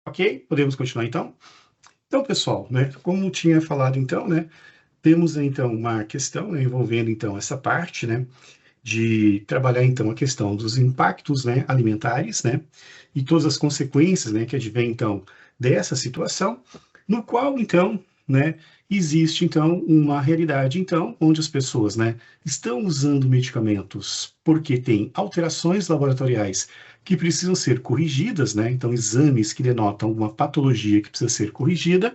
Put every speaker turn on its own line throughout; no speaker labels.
Ok? Podemos continuar então? Então, pessoal, né, como tinha falado então, né, temos então uma questão, né, envolvendo então essa parte, né, de trabalhar então a questão dos impactos, né, alimentares, né, e todas as consequências, né, que advêm então dessa situação, no qual então, né, existe então uma realidade então onde as pessoas, né, estão usando medicamentos porque têm alterações laboratoriais que precisam ser corrigidas, né, então exames que denotam uma patologia que precisa ser corrigida.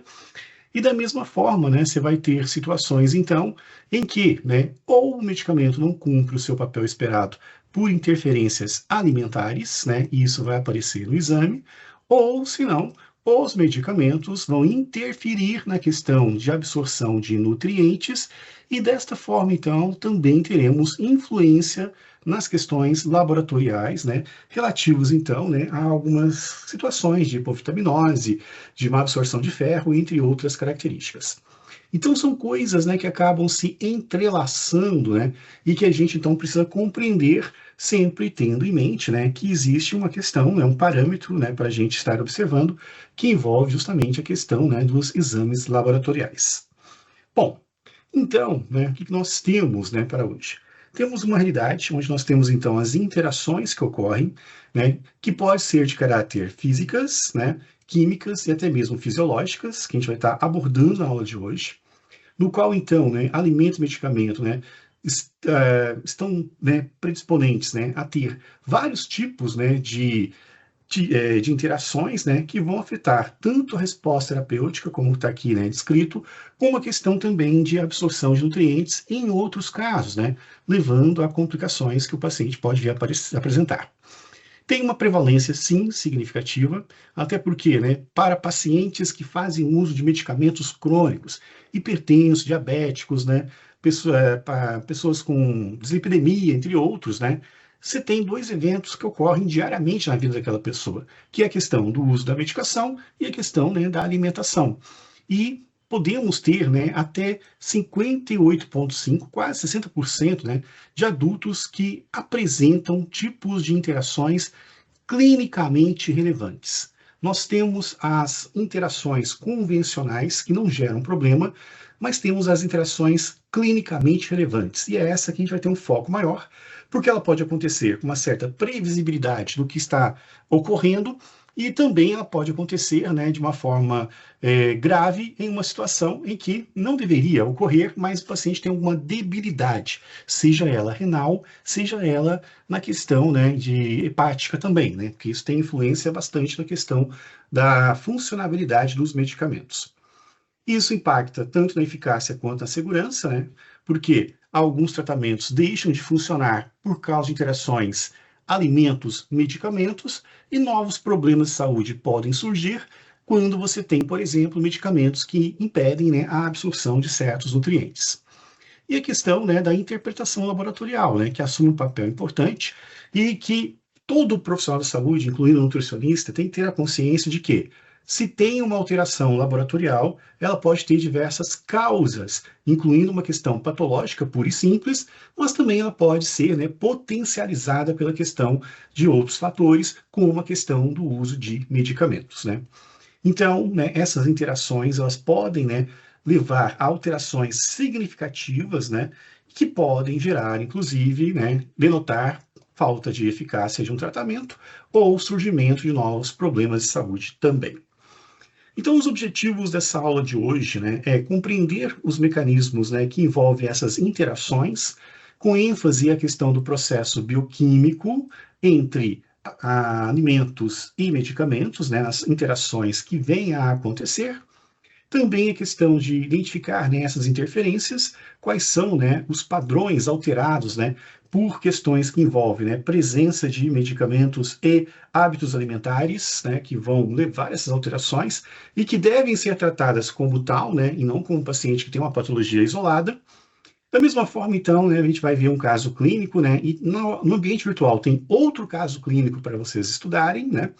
E da mesma forma, né, você vai ter situações, então, em que, né, ou o medicamento não cumpre o seu papel esperado por interferências alimentares, né, e isso vai aparecer no exame, ou, se não, os medicamentos vão interferir na questão de absorção de nutrientes, e desta forma, então, também teremos influência nas questões laboratoriais, né, relativos, então, né, a algumas situações de hipovitaminose, de má absorção de ferro, entre outras características. Então, são coisas, né, que acabam se entrelaçando, né, e que a gente, então, precisa compreender, sempre tendo em mente, né, que existe uma questão, né, um parâmetro, né, para a gente estar observando, que envolve justamente a questão, né, dos exames laboratoriais. Bom, então, né, o que nós temos, né, para hoje? Temos uma realidade onde nós temos, então, as interações que ocorrem, né, que pode ser de caráter físicas, né, químicas e até mesmo fisiológicas, que a gente vai estar abordando na aula de hoje, no qual, então, né, alimentos e medicamentos, né, estão, né, predisponentes, né, a ter vários tipos, né, de interações, né, que vão afetar tanto a resposta terapêutica, como está aqui, né, descrito, como a questão também de absorção de nutrientes em outros casos, né, levando a complicações que o paciente pode vir a apresentar. Tem uma prevalência, sim, significativa, até porque, né, para pacientes que fazem uso de medicamentos crônicos, hipertensos, diabéticos, né, pessoas com dislipidemia, entre outros, né, você tem dois eventos que ocorrem diariamente na vida daquela pessoa, que é a questão do uso da medicação e a questão, né, da alimentação. E podemos ter, né, até 58,5%, quase 60%, né, de adultos que apresentam tipos de interações clinicamente relevantes. Nós temos as interações convencionais que não geram problema, mas temos as interações clinicamente relevantes. E é essa que a gente vai ter um foco maior, porque ela pode acontecer com uma certa previsibilidade do que está ocorrendo, e também ela pode acontecer, né, de uma forma grave em uma situação em que não deveria ocorrer, mas o paciente tem alguma debilidade, seja ela renal, seja ela na questão, né, de hepática também, né, porque isso tem influência bastante na questão da funcionabilidade dos medicamentos. Isso impacta tanto na eficácia quanto na segurança, né, porque alguns tratamentos deixam de funcionar por causa de interações alimentos-medicamentos e novos problemas de saúde podem surgir quando você tem, por exemplo, medicamentos que impedem, né, a absorção de certos nutrientes. E a questão, né, da interpretação laboratorial, né, que assume um papel importante e que todo profissional da saúde, incluindo o nutricionista, tem que ter a consciência de que, se tem uma alteração laboratorial, ela pode ter diversas causas, incluindo uma questão patológica pura e simples, mas também ela pode ser, né, potencializada pela questão de outros fatores, como a questão do uso de medicamentos, né? Então, né, essas interações elas podem, né, levar a alterações significativas, né, que podem gerar, inclusive, né, denotar falta de eficácia de um tratamento ou surgimento de novos problemas de saúde também. Então, os objetivos dessa aula de hoje, né, é compreender os mecanismos, né, que envolvem essas interações, com ênfase à questão do processo bioquímico entre alimentos e medicamentos, né, as interações que vêm a acontecer. Também a questão de identificar, né, essas interferências, quais são, né, os padrões alterados, né, por questões que envolvem, né, presença de medicamentos e hábitos alimentares, né, que vão levar essas alterações e que devem ser tratadas como tal, né, e não como paciente que tem uma patologia isolada. Da mesma forma, então, né, a gente vai ver um caso clínico, né, e no ambiente virtual tem outro caso clínico para vocês estudarem, né,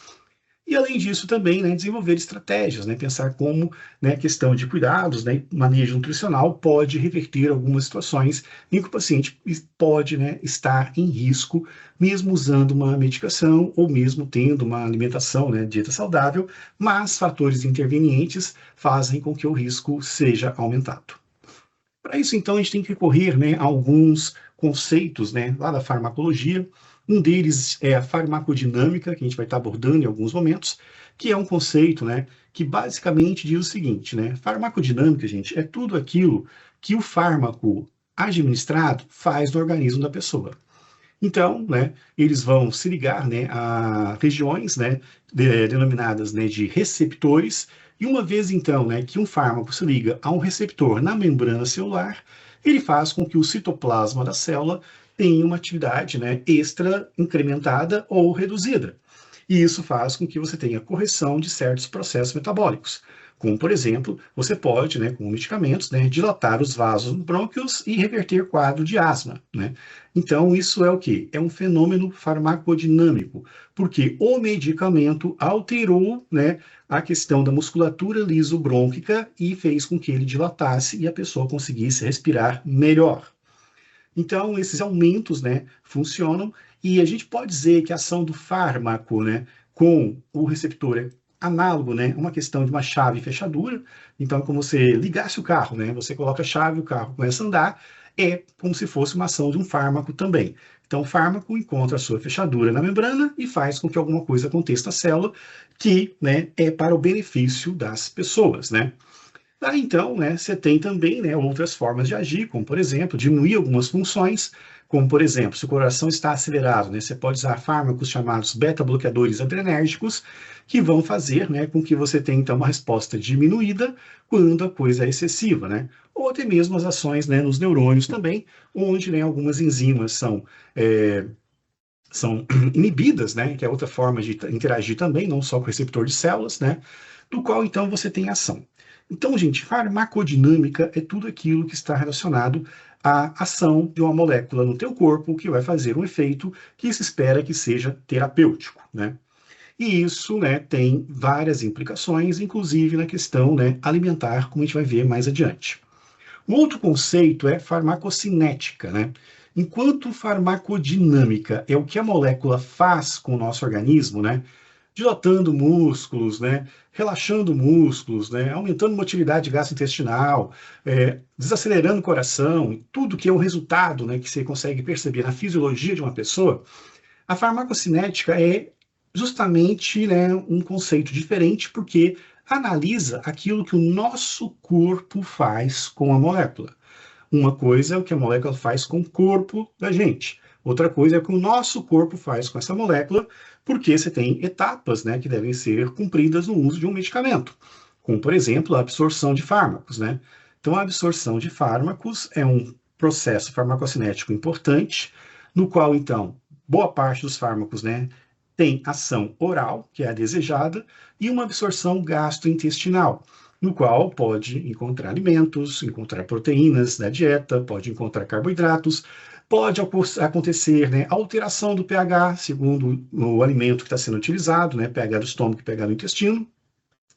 E, além disso, também, né, desenvolver estratégias, né, pensar como, né, a questão de cuidados, né, manejo nutricional pode reverter algumas situações em que o paciente pode, né, estar em risco, mesmo usando uma medicação ou mesmo tendo uma alimentação, né, dieta saudável, mas fatores intervenientes fazem com que o risco seja aumentado. Para isso, então, a gente tem que recorrer, né, a alguns conceitos, né, lá da farmacologia. Um deles é a farmacodinâmica, que a gente vai estar abordando em alguns momentos, que é um conceito, né, que basicamente diz o seguinte, né, farmacodinâmica, gente, é tudo aquilo que o fármaco administrado faz no organismo da pessoa. Então, né, eles vão se ligar, né, a regiões, né, denominadas, né, de receptores, e uma vez então, né, que um fármaco se liga a um receptor na membrana celular, ele faz com que o citoplasma da célula tenha uma atividade, né, extra incrementada ou reduzida. E isso faz com que você tenha correção de certos processos metabólicos. Como, por exemplo, você pode, né, com medicamentos, né, dilatar os vasos nos brônquios e reverter quadro de asma, né? Então, isso é o quê? É um fenômeno farmacodinâmico, porque o medicamento alterou, né, a questão da musculatura lisobrônquica e fez com que ele dilatasse e a pessoa conseguisse respirar melhor. Então, esses aumentos, né, funcionam e a gente pode dizer que a ação do fármaco, né, com o receptor é análogo, né, a uma questão de uma chave e fechadura. Então, é como se ligasse o carro, né, você coloca a chave, o carro começa a andar, é como se fosse uma ação de um fármaco também. Então, o fármaco encontra a sua fechadura na membrana e faz com que alguma coisa aconteça na célula que, né, é para o benefício das pessoas, né. Daí então, né, você tem também, né, outras formas de agir, como por exemplo, diminuir algumas funções, como por exemplo, se o coração está acelerado, né, você pode usar fármacos chamados beta-bloqueadores adrenérgicos, que vão fazer, né, com que você tenha então uma resposta diminuída quando a coisa é excessiva, né? Ou até mesmo as ações, né, nos neurônios também, onde, né, algumas enzimas são inibidas, né, que é outra forma de interagir também, não só com o receptor de células, né, do qual então você tem ação. Então, gente, farmacodinâmica é tudo aquilo que está relacionado à ação de uma molécula no teu corpo que vai fazer um efeito que se espera que seja terapêutico, né? E isso, né, tem várias implicações, inclusive na questão, né, alimentar, como a gente vai ver mais adiante. Um outro conceito é farmacocinética, né? Enquanto farmacodinâmica é o que a molécula faz com o nosso organismo, né? Dilatando músculos, né? Relaxando músculos, né? Aumentando motilidade gastrointestinal, desacelerando o coração, tudo que é o resultado, né, que você consegue perceber na fisiologia de uma pessoa, a farmacocinética é justamente, né, um conceito diferente porque analisa aquilo que o nosso corpo faz com a molécula. Uma coisa é o que a molécula faz com o corpo da gente. Outra coisa é o que o nosso corpo faz com essa molécula, porque você tem etapas, né, que devem ser cumpridas no uso de um medicamento, como, por exemplo, a absorção de fármacos, né? Então, a absorção de fármacos é um processo farmacocinético importante, no qual, então, boa parte dos fármacos, né, tem ação oral, que é a desejada, e uma absorção gastrointestinal, no qual pode encontrar alimentos, encontrar proteínas da dieta, pode encontrar carboidratos, pode acontecer, né, alteração do pH, segundo o alimento que está sendo utilizado, né, pH do estômago e pH do intestino,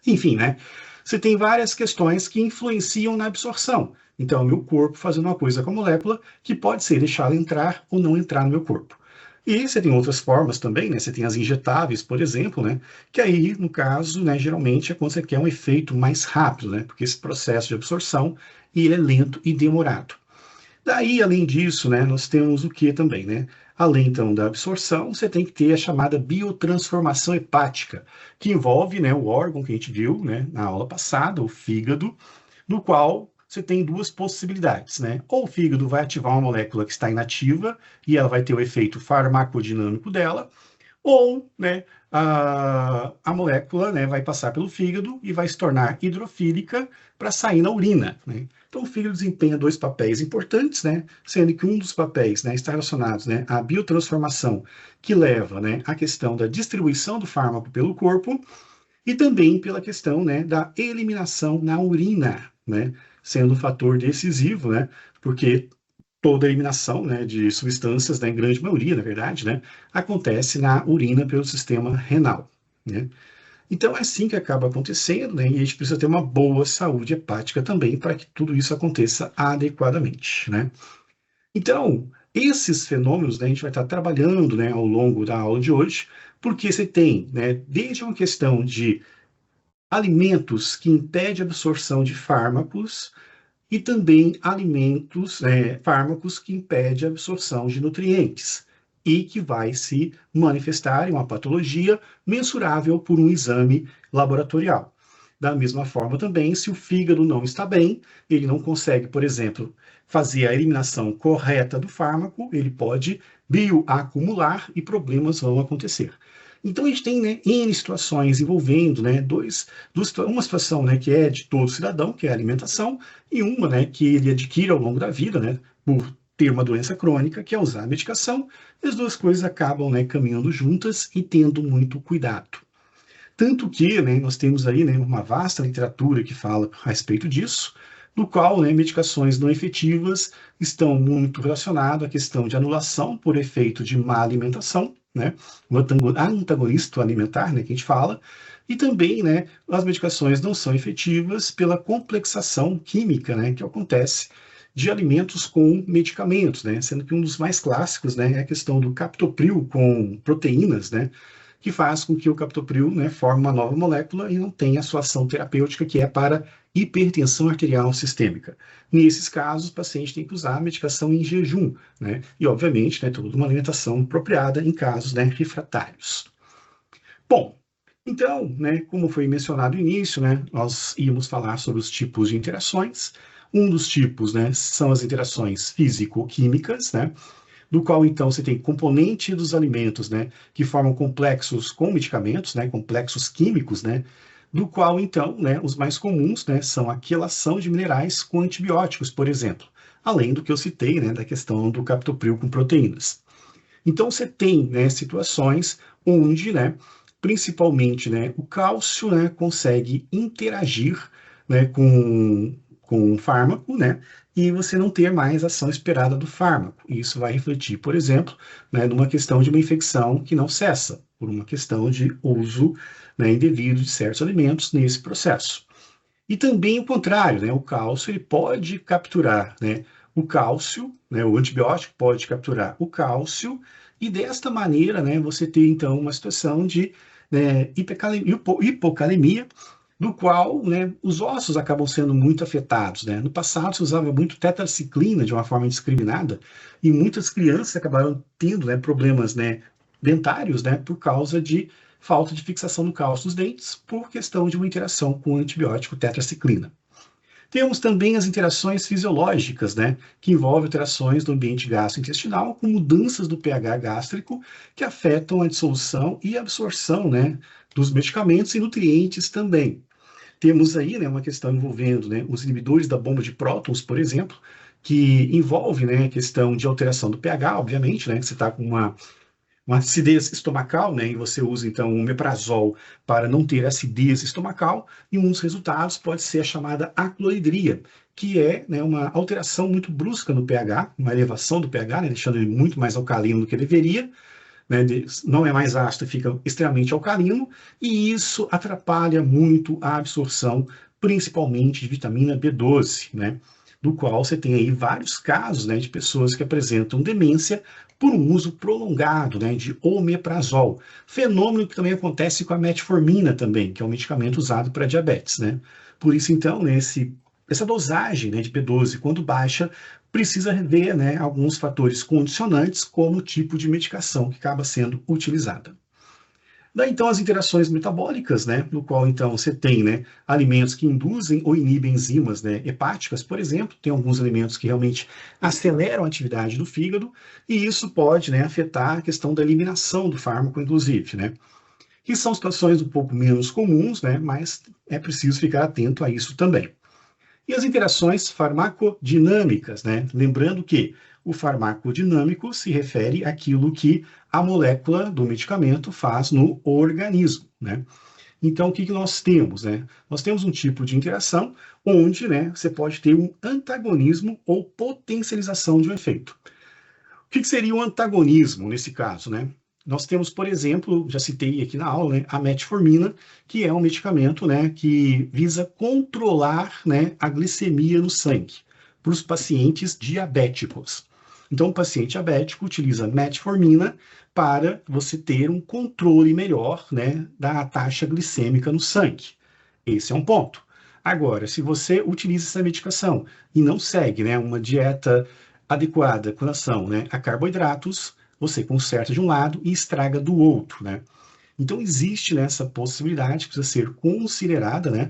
enfim, né, você tem várias questões que influenciam na absorção. Então, é o meu corpo fazendo uma coisa com a molécula que pode ser deixá-la entrar ou não entrar no meu corpo. E você tem outras formas também, né? Você tem as injetáveis, por exemplo, né? Que aí, no caso, né, geralmente é quando você quer um efeito mais rápido, né? Porque esse processo de absorção, ele é lento e demorado. Daí, além disso, né, nós temos o que também, né? Além, então, da absorção, você tem que ter a chamada biotransformação hepática, que envolve, né, o órgão que a gente viu, né, na aula passada, o fígado, no qual você tem duas possibilidades, né? Ou o fígado vai ativar uma molécula que está inativa e ela vai ter o efeito farmacodinâmico dela, ou, né, a molécula, né, vai passar pelo fígado e vai se tornar hidrofílica para sair na urina, né? Então, o fígado desempenha dois papéis importantes, né, sendo que um dos papéis, né, está relacionado, né, à biotransformação, que leva, né, à questão da distribuição do fármaco pelo corpo, e também pela questão, né, da eliminação na urina, né, sendo um fator decisivo, né, porque toda a eliminação, né, de substâncias, né, em grande maioria, na verdade, né, acontece na urina pelo sistema renal, né. Então é assim que acaba acontecendo, né? E a gente precisa ter uma boa saúde hepática também para que tudo isso aconteça adequadamente, né? Então, esses fenômenos, né, a gente vai estar trabalhando, né, ao longo da aula de hoje, porque você tem, né, desde uma questão de alimentos que impedem a absorção de fármacos e também alimentos, fármacos que impedem a absorção de nutrientes e que vai se manifestar em uma patologia mensurável por um exame laboratorial. Da mesma forma também, se o fígado não está bem, ele não consegue, por exemplo, fazer a eliminação correta do fármaco, ele pode bioacumular e problemas vão acontecer. Então a gente tem, né, N situações envolvendo, né, uma situação, né, que é de todo cidadão, que é a alimentação, e uma, né, que ele adquire ao longo da vida, né, por ter uma doença crônica, que é usar a medicação, e as duas coisas acabam, né, caminhando juntas e tendo muito cuidado. Tanto que, né, nós temos aí, né, uma vasta literatura que fala a respeito disso, no qual, né, medicações não efetivas estão muito relacionadas à questão de anulação por efeito de má alimentação, né, o antagonista alimentar, né, que a gente fala, e também, né, as medicações não são efetivas pela complexação química, né, que acontece de alimentos com medicamentos, né, sendo que um dos mais clássicos, né, é a questão do captopril com proteínas, né, que faz com que o captopril, né, forme uma nova molécula e não tenha a sua ação terapêutica, que é para hipertensão arterial sistêmica. Nesses casos, o paciente tem que usar a medicação em jejum, né, e, obviamente, né, toda uma alimentação apropriada em casos, né, refratários. Bom, então, né, como foi mencionado no início, né, nós íamos falar sobre os tipos de interações. Um dos tipos, né, são as interações físico-químicas, né, do qual então você tem componente dos alimentos, né, que formam complexos com medicamentos, né, complexos químicos, né, do qual então, né, os mais comuns, né, são a quelação de minerais com antibióticos, por exemplo, além do que eu citei, né, da questão do captopril com proteínas. Então você tem, né, situações onde, né, principalmente, né, o cálcio, né, consegue interagir, né, com o fármaco, né, e você não ter mais ação esperada do fármaco. Isso vai refletir, por exemplo, né, numa questão de uma infecção que não cessa, por uma questão de uso, né, indevido de certos alimentos nesse processo. E também o contrário, né? O cálcio ele pode capturar, né, o cálcio, né, o antibiótico pode capturar o cálcio, e desta maneira, né, você tem então uma situação de, né, hipocalemia, do qual, né, os ossos acabam sendo muito afetados, né? No passado se usava muito tetraciclina de uma forma indiscriminada e muitas crianças acabaram tendo, né, problemas, né, dentários, né, por causa de falta de fixação do cálcio nos dentes por questão de uma interação com o antibiótico tetraciclina. Temos também as interações fisiológicas, né, que envolvem alterações do ambiente gastrointestinal, com mudanças do pH gástrico, que afetam a dissolução e a absorção, né, dos medicamentos e nutrientes também. Temos aí, né, uma questão envolvendo, né, os inibidores da bomba de prótons, por exemplo, que envolve, né, a questão de alteração do pH, obviamente, né, que você está com uma acidez estomacal, né? E você usa então o omeprazol para não ter acidez estomacal, e um dos resultados pode ser a chamada acloridria, que é, né, uma alteração muito brusca no pH, uma elevação do pH, né, deixando ele muito mais alcalino do que deveria, né, não é mais ácido, fica extremamente alcalino, e isso atrapalha muito a absorção, principalmente de vitamina B12, né? Do qual você tem aí vários casos, né, de pessoas que apresentam demência por um uso prolongado, né, de omeprazol. Fenômeno que também acontece com a metformina também, que é um medicamento usado para diabetes, né? Por isso, então, né, essa dosagem, né, de B12, quando baixa, precisa rever, né, alguns fatores condicionantes, como o tipo de medicação que acaba sendo utilizada. Daí, então, as interações metabólicas, né, no qual, então, você tem, né, alimentos que induzem ou inibem enzimas, né, hepáticas, por exemplo, tem alguns alimentos que realmente aceleram a atividade do fígado, e isso pode, né, afetar a questão da eliminação do fármaco, inclusive, né, que são situações um pouco menos comuns, né, mas é preciso ficar atento a isso também. E as interações farmacodinâmicas, né? Lembrando que o farmacodinâmico se refere àquilo que a molécula do medicamento faz no organismo, né? Então, o que nós temos, né? Nós temos um tipo de interação onde, né, você pode ter um antagonismo ou potencialização de um efeito. O que seria o antagonismo nesse caso, né? nós temos, por exemplo, já citei aqui na aula, né, a metformina, que é um medicamento, né, que visa controlar, né, a glicemia no sangue para os pacientes diabéticos. Então, o paciente diabético utiliza metformina para você ter um controle melhor, né, da taxa glicêmica no sangue. Esse é um ponto. Agora, se você utiliza essa medicação e não segue, né, uma dieta adequada com relação, né, a carboidratos, você conserta de um lado e estraga do outro, né? Então existe, né, essa possibilidade que precisa ser considerada, né?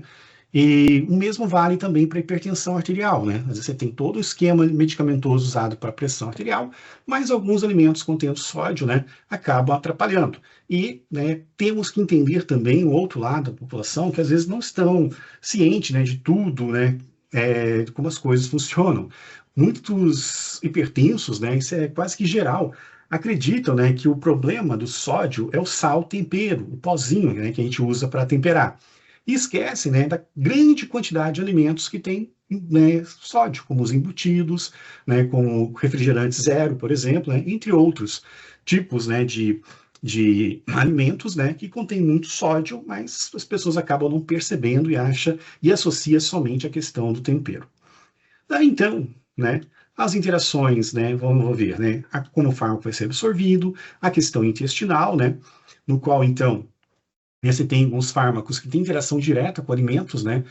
E o mesmo vale também para a hipertensão arterial, né? Às vezes você tem todo o esquema medicamentoso usado para pressão arterial, mas alguns alimentos contendo sódio, né, acabam atrapalhando. E, né, temos que entender também o outro lado da população, que às vezes não estão cientes, né, de tudo, né, de como as coisas funcionam. Muitos hipertensos, né, isso é quase que geral, acreditam, né, que o problema do sódio é o sal tempero, o pozinho, né, que a gente usa para temperar. E esquece, né, da grande quantidade de alimentos que tem, né, sódio, como os embutidos, né, como refrigerante zero, por exemplo, né, entre outros tipos, né, de alimentos, né, que contêm muito sódio, mas as pessoas acabam não percebendo e associa somente a questão do tempero. Daí então, né, as interações, né, vamos ver, né, como o fármaco vai ser absorvido, a questão intestinal, né, no qual então você tem alguns fármacos que têm interação direta com alimentos, né?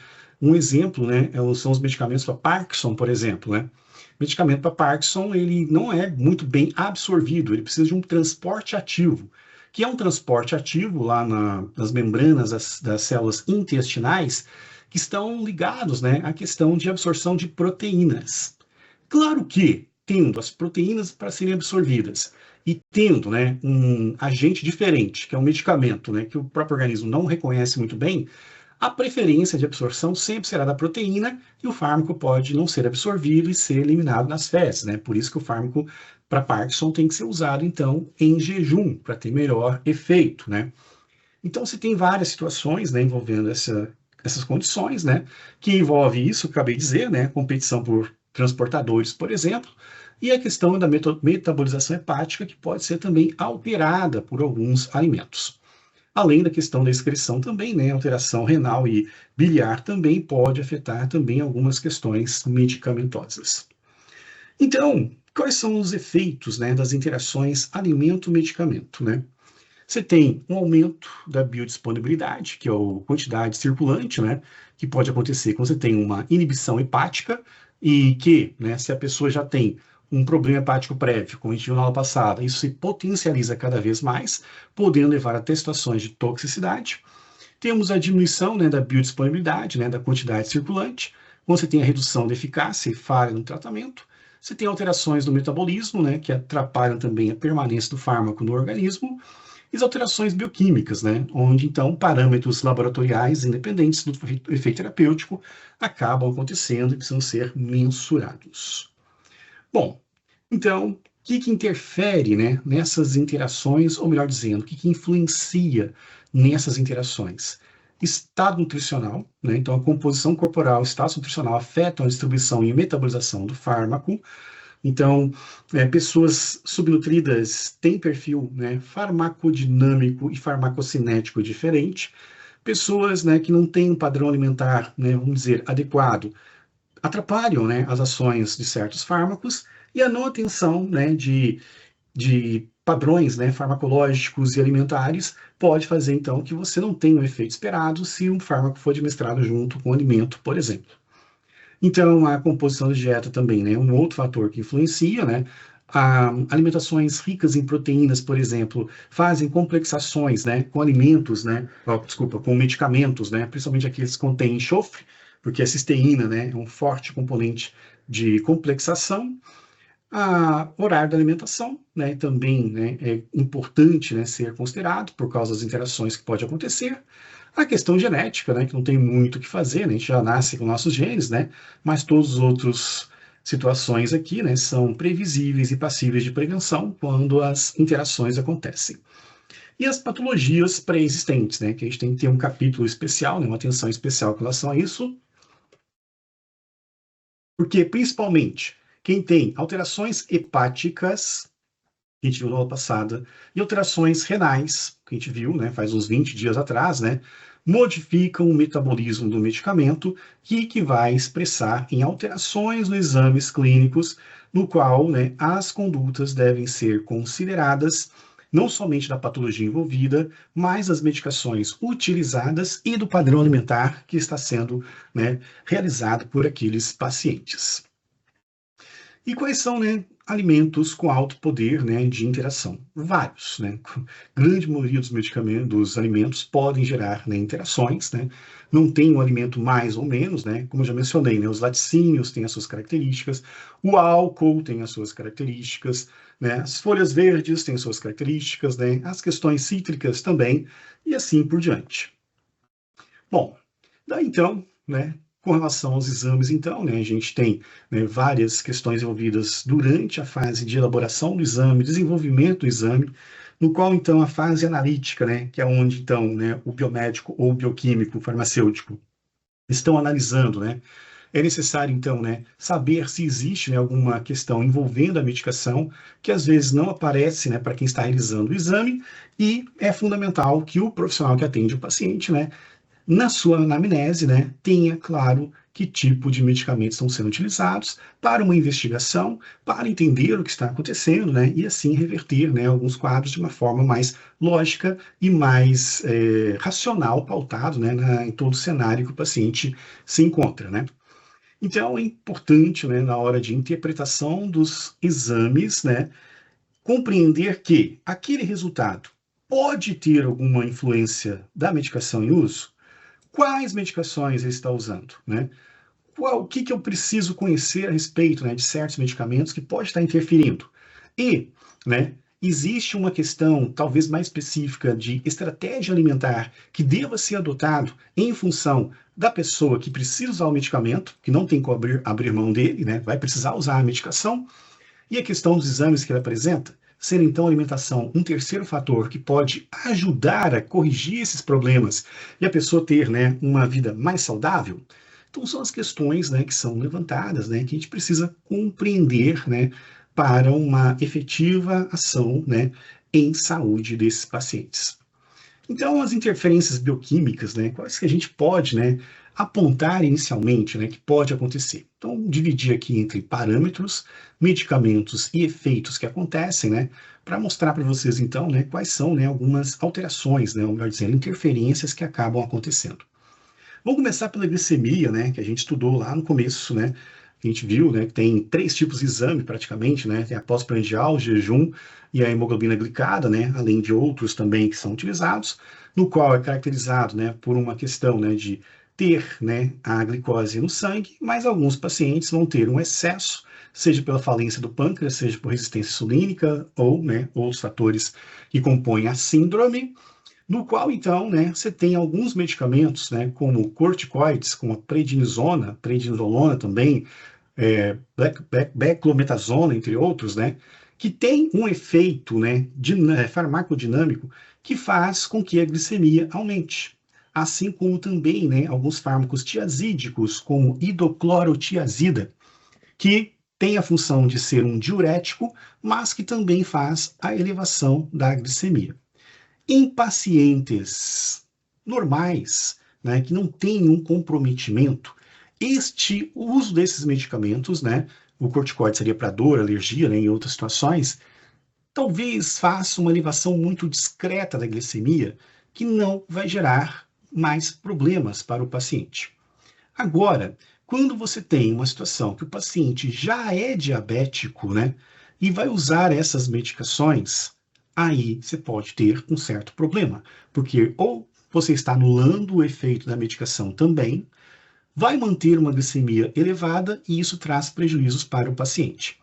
Um exemplo, né, são os medicamentos para Parkinson, por exemplo, né? O medicamento para Parkinson, ele não é muito bem absorvido, ele precisa de um transporte ativo, que é um transporte ativo lá nas membranas das células intestinais, que estão ligados, né, à questão de absorção de proteínas. Claro que, tendo as proteínas para serem absorvidas e tendo, né, um agente diferente, que é um medicamento, né, que o próprio organismo não reconhece muito bem, a preferência de absorção sempre será da proteína e o fármaco pode não ser absorvido e ser eliminado nas fezes, né? Por isso que o fármaco para Parkinson tem que ser usado, então, em jejum, para ter melhor efeito, né? Então, se tem várias situações, né, envolvendo essas condições, né, que envolve isso, que acabei de dizer, né, competição por transportadores, por exemplo, e a questão da metabolização hepática, que pode ser também alterada por alguns alimentos. Além da questão da excreção também, né, alteração renal e biliar também pode afetar também algumas questões medicamentosas. Então, quais são os efeitos, né, das interações alimento-medicamento, né? Você tem um aumento da biodisponibilidade, que é a quantidade circulante, né, que pode acontecer quando você tem uma inibição hepática e que, né, se a pessoa já tem um problema hepático prévio, como a gente viu na aula passada, isso se potencializa cada vez mais, podendo levar até situações de toxicidade. Temos a diminuição, né, da biodisponibilidade, né, da quantidade circulante, quando você tem a redução da eficácia e falha no tratamento. Você tem alterações no metabolismo, né, que atrapalham também a permanência do fármaco no organismo, e as alterações bioquímicas, né, onde então parâmetros laboratoriais independentes do efeito terapêutico acabam acontecendo e precisam ser mensurados. Bom, então, o que interfere, né, nessas interações, ou melhor dizendo, o que influencia nessas interações? Estado nutricional, né, então a composição corporal, estado nutricional afetam a distribuição e metabolização do fármaco. Então, pessoas subnutridas têm perfil, né, farmacodinâmico e farmacocinético diferente. Pessoas, né, que não têm um padrão alimentar, né, vamos dizer, adequado, atrapalham, né, as ações de certos fármacos e a não atenção, né, de padrões, né, farmacológicos e alimentares pode fazer, então, que você não tenha o efeito esperado se um fármaco for administrado junto com o alimento, por exemplo. Então, a composição da dieta também, né, é um outro fator que influencia, né? Alimentações ricas em proteínas, por exemplo, fazem complexações, né, com alimentos, né, desculpa, com medicamentos, né, principalmente aqueles que contêm enxofre, porque a cisteína, né, é um forte componente de complexação. Horário da alimentação, né, também, né, é importante, né, ser considerado por causa das interações que pode acontecer. A questão genética, né, que não tem muito o que fazer, né, a gente já nasce com nossos genes, né, mas todas as outras situações aqui, né, são previsíveis e passíveis de prevenção quando as interações acontecem. E as patologias pré-existentes, né, que a gente tem que ter um capítulo especial, né, uma atenção especial com relação a isso, porque principalmente quem tem alterações hepáticas que a gente viu na aula passada, e alterações renais, que a gente viu, né, faz uns 20 dias atrás, né, modificam o metabolismo do medicamento, que vai expressar em alterações nos exames clínicos, no qual, né, as condutas devem ser consideradas não somente da patologia envolvida, mas das medicações utilizadas e do padrão alimentar que está sendo, né, realizado por aqueles pacientes. E quais são, né, alimentos com alto poder, né, de interação? Vários, né? A grande maioria dos medicamentos, dos alimentos podem gerar, né, interações, né? Não tem um alimento mais ou menos, né? Como eu já mencionei, né, os laticínios têm as suas características, o álcool tem as suas características, né? As folhas verdes têm suas características, né? As questões cítricas também, e assim por diante. Bom, daí então, né, com relação aos exames, então, né, a gente tem, né, várias questões envolvidas durante a fase de elaboração do exame, desenvolvimento do exame, no qual, então, a fase analítica, né, que é onde, então, né, o biomédico ou o bioquímico, o farmacêutico, estão analisando, né, é necessário, então, né, saber se existe, né, alguma questão envolvendo a medicação, que às vezes não aparece, né, para quem está realizando o exame, e é fundamental que o profissional que atende o paciente, né, na sua anamnese, né, tenha claro que tipo de medicamentos estão sendo utilizados para uma investigação, para entender o que está acontecendo, né, e assim reverter, né, alguns quadros de uma forma mais lógica e mais racional, pautado, né, em todo o cenário que o paciente se encontra, né. Então, é importante, né, na hora de interpretação dos exames, né, compreender que aquele resultado pode ter alguma influência da medicação em uso. Quais medicações ele está usando, né? O que eu preciso conhecer a respeito, né, de certos medicamentos que pode estar interferindo? E, né, existe uma questão talvez mais específica de estratégia alimentar que deva ser adotado em função da pessoa que precisa usar o medicamento, que não tem como abrir mão dele, né, vai precisar usar a medicação, e a questão dos exames que ele apresenta, sendo então a alimentação um terceiro fator que pode ajudar a corrigir esses problemas e a pessoa ter, né, uma vida mais saudável. Então são as questões, né, que são levantadas, né, que a gente precisa compreender, né, para uma efetiva ação, né, em saúde desses pacientes. Então, as interferências bioquímicas, né, quais que a gente pode, né, apontar inicialmente, né, que pode acontecer. Então, dividir aqui entre parâmetros, medicamentos e efeitos que acontecem, né, para mostrar para vocês, então, né, quais são, né, algumas alterações, né, ou melhor dizendo, interferências que acabam acontecendo. Vamos começar pela glicemia, né, que a gente estudou lá no começo, né, a gente viu, né, que tem 3 tipos de exame praticamente, né, tem a pós-prandial, o jejum e a hemoglobina glicada, né, além de outros também que são utilizados, no qual é caracterizado, né, por uma questão, né, de ter, né, a glicose no sangue, mas alguns pacientes vão ter um excesso, seja pela falência do pâncreas, seja por resistência insulínica ou, né, outros fatores que compõem a síndrome, no qual, então, né, você tem alguns medicamentos, né, como corticoides, como a prednisolona também, beclometasona, entre outros, né, que tem um efeito, né, farmacodinâmico que faz com que a glicemia aumente. Assim como também, né, alguns fármacos tiazídicos, como hidroclorotiazida, que tem a função de ser um diurético, mas que também faz a elevação da glicemia. Em pacientes normais, né, que não têm um comprometimento, o uso desses medicamentos, né, o corticoide seria para dor, alergia, né, em outras situações, talvez faça uma elevação muito discreta da glicemia, que não vai gerar mais problemas para o paciente. Agora, quando você tem uma situação que o paciente já é diabético, né, e vai usar essas medicações, aí você pode ter um certo problema, porque ou você está anulando o efeito da medicação também, vai manter uma glicemia elevada e isso traz prejuízos para o paciente.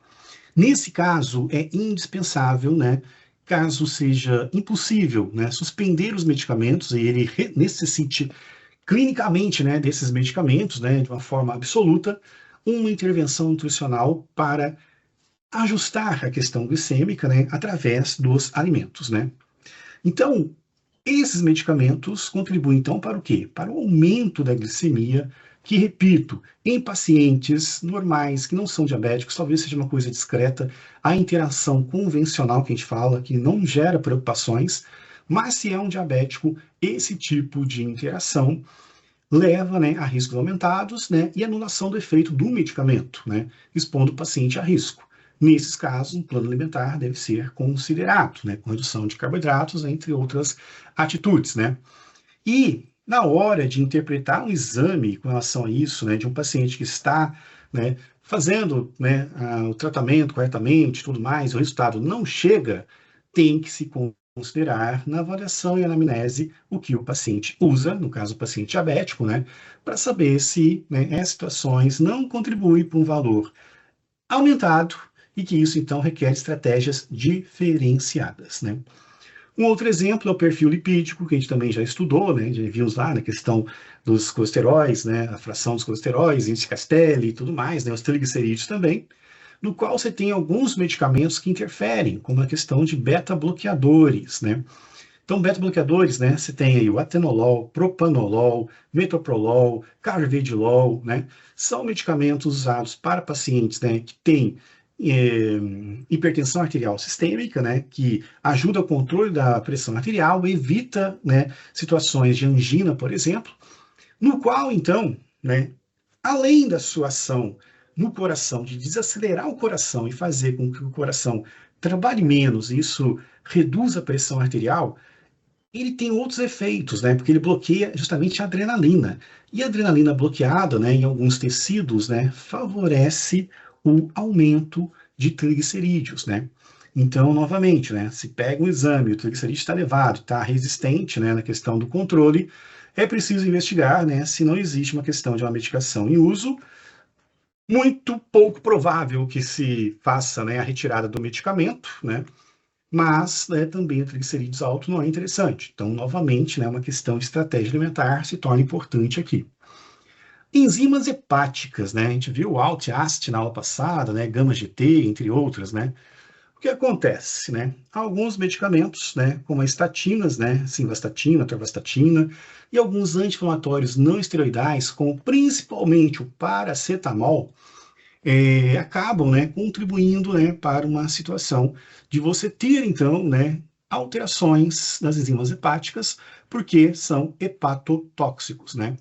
Nesse caso, é indispensável, né, caso seja impossível, né, suspender os medicamentos e ele necessite clinicamente, né, desses medicamentos, né, de uma forma absoluta, uma intervenção nutricional para ajustar a questão glicêmica, né, através dos alimentos, né. Então, esses medicamentos contribuem, então, para o quê? Para o aumento da glicemia que, repito, em pacientes normais, que não são diabéticos, talvez seja uma coisa discreta, a interação convencional que a gente fala, que não gera preocupações, mas se é um diabético, esse tipo de interação leva, né, a riscos aumentados, né, e anulação do efeito do medicamento, né, expondo o paciente a risco. Nesses casos, um plano alimentar deve ser considerado, né, com redução de carboidratos, entre outras atitudes, né. E na hora de interpretar um exame com relação a isso, né, de um paciente que está, né, fazendo, né, o tratamento corretamente, tudo mais, o resultado não chega, tem que se considerar na avaliação e anamnese o que o paciente usa, no caso o paciente diabético, né, para saber se, né, essas situações não contribuem para um valor aumentado e que isso então requer estratégias diferenciadas, né. Um outro exemplo é o perfil lipídico, que a gente também já estudou, né? Já vimos lá na questão dos colesteróis, né? A fração dos colesteróis, índice Castelli e tudo mais, né? Os triglicerídeos também, no qual você tem alguns medicamentos que interferem, como a questão de beta-bloqueadores, né? Então, beta-bloqueadores, né? Você tem aí o atenolol, propanolol, metoprolol, carvedilol, né? São medicamentos usados para pacientes, né, que têm é, hipertensão arterial sistêmica, né, que ajuda o controle da pressão arterial, evita, né, situações de angina, por exemplo, no qual, então, né, além da sua ação no coração, de desacelerar o coração e fazer com que o coração trabalhe menos, e isso reduz a pressão arterial, ele tem outros efeitos, né? Porque ele bloqueia justamente a adrenalina. E a adrenalina bloqueada, né, em alguns tecidos, né, favorece o aumento de triglicerídeos, né? Então, novamente, né, se pega um exame, o triglicerídeo está elevado, está resistente, né, na questão do controle, é preciso investigar, né, se não existe uma questão de uma medicação em uso. Muito pouco provável que se faça, né, a retirada do medicamento, né? Mas, né, também o triglicerídeos alto não é interessante. Então, novamente, né, uma questão de estratégia alimentar se torna importante aqui. Enzimas hepáticas, né? A gente viu o ALT e AST na aula passada, né? Gama GT, entre outras, né? O que acontece, né? Alguns medicamentos, né, como as estatinas, né, simvastatina, atorvastatina, e alguns anti-inflamatórios não esteroidais, como principalmente o paracetamol, acabam, né, contribuindo, né, para uma situação de você ter, então, né, alterações nas enzimas hepáticas, porque são hepatotóxicos, né?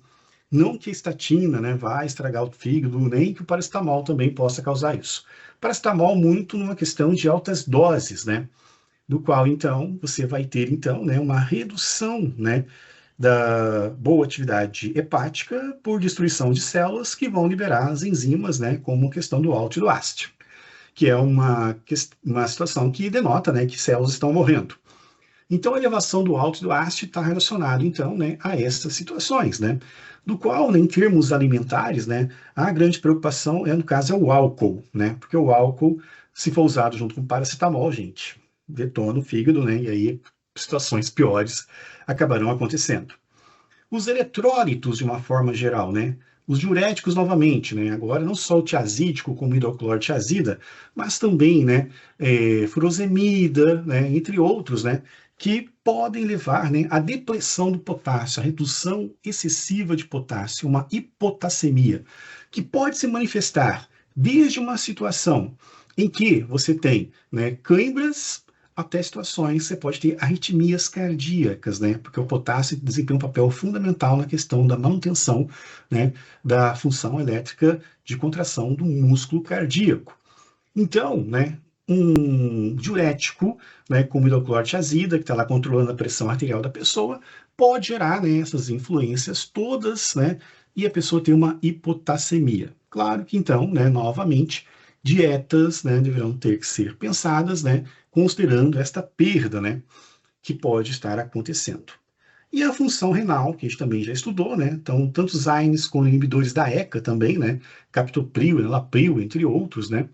Não que a estatina, né, vai estragar o fígado, nem que o paracetamol também possa causar isso. Paracetamol muito numa questão de altas doses, né? Do qual, então, você vai ter, então, né, uma redução, né, da boa atividade hepática por destruição de células que vão liberar as enzimas, né, como a questão do ALT e do AST, que é uma situação que denota, né, que células estão morrendo. Então, a elevação do ALT e do AST está relacionado, então, né, a essas situações, né, do qual, né, em termos alimentares, né, a grande preocupação, no caso, é o álcool, né, porque o álcool, se for usado junto com paracetamol, gente, detona o fígado, né, e aí situações piores acabarão acontecendo. Os eletrólitos, de uma forma geral, né? Os diuréticos, novamente, né? Agora, não só o tiazídico, como hidroclorotiazida, mas também, né, furosemida, né, entre outros, né, que podem levar, né, à depressão do potássio, à redução excessiva de potássio, uma hipotassemia, que pode se manifestar desde uma situação em que você tem, né, câimbras, até situações você pode ter arritmias cardíacas, né? Porque o potássio desempenha um papel fundamental na questão da manutenção, né, da função elétrica de contração do músculo cardíaco. Então, né, um diurético, né, como hidroclorotiazida, que está lá controlando a pressão arterial da pessoa, pode gerar, né, essas influências todas, né, e a pessoa ter uma hipotassemia. Claro que então, né, novamente, dietas, né, deverão ter que ser pensadas, né, considerando esta perda, né, que pode estar acontecendo. E a função renal, que a gente também já estudou, né? Então, tanto os AINES como inibidores da ECA também, né? Captopril, Enalapril, entre outros, né?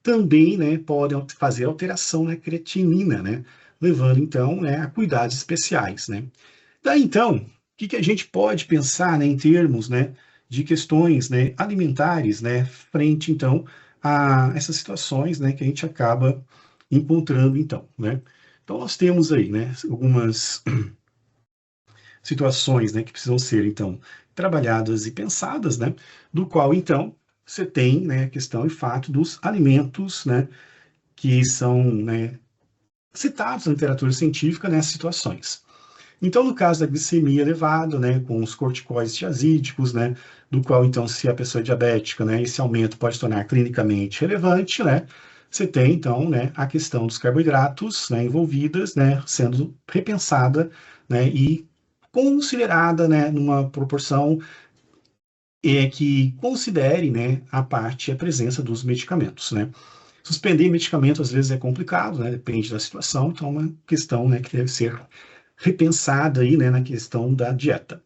Também, né, podem fazer alteração na creatinina, né? Levando, então, né, a cuidados especiais, né? Daí, então, o que a gente pode pensar, né, em termos, né, de questões, né, alimentares, né, frente, então, a essas situações, né, que a gente acaba encontrando, então, né? Então, nós temos aí, né, algumas situações, né, que precisam ser, então, trabalhadas e pensadas, né, do qual, então, você tem, né, a questão e fato dos alimentos, né, que são, né, citados na literatura científica nessas situações. Então, no caso da glicemia elevada, né, com os corticoides tiazídicos, né, do qual, então, se a pessoa é diabética, né, esse aumento pode tornar clinicamente relevante, né, você tem, então, né, a questão dos carboidratos, né, envolvidas, né, sendo repensada, né, e considerada, né, numa proporção que considere, né, a parte, a presença dos medicamentos, né. Suspender medicamento às vezes é complicado, né, depende da situação, então é uma questão, né, que deve ser repensada aí, né, na questão da dieta.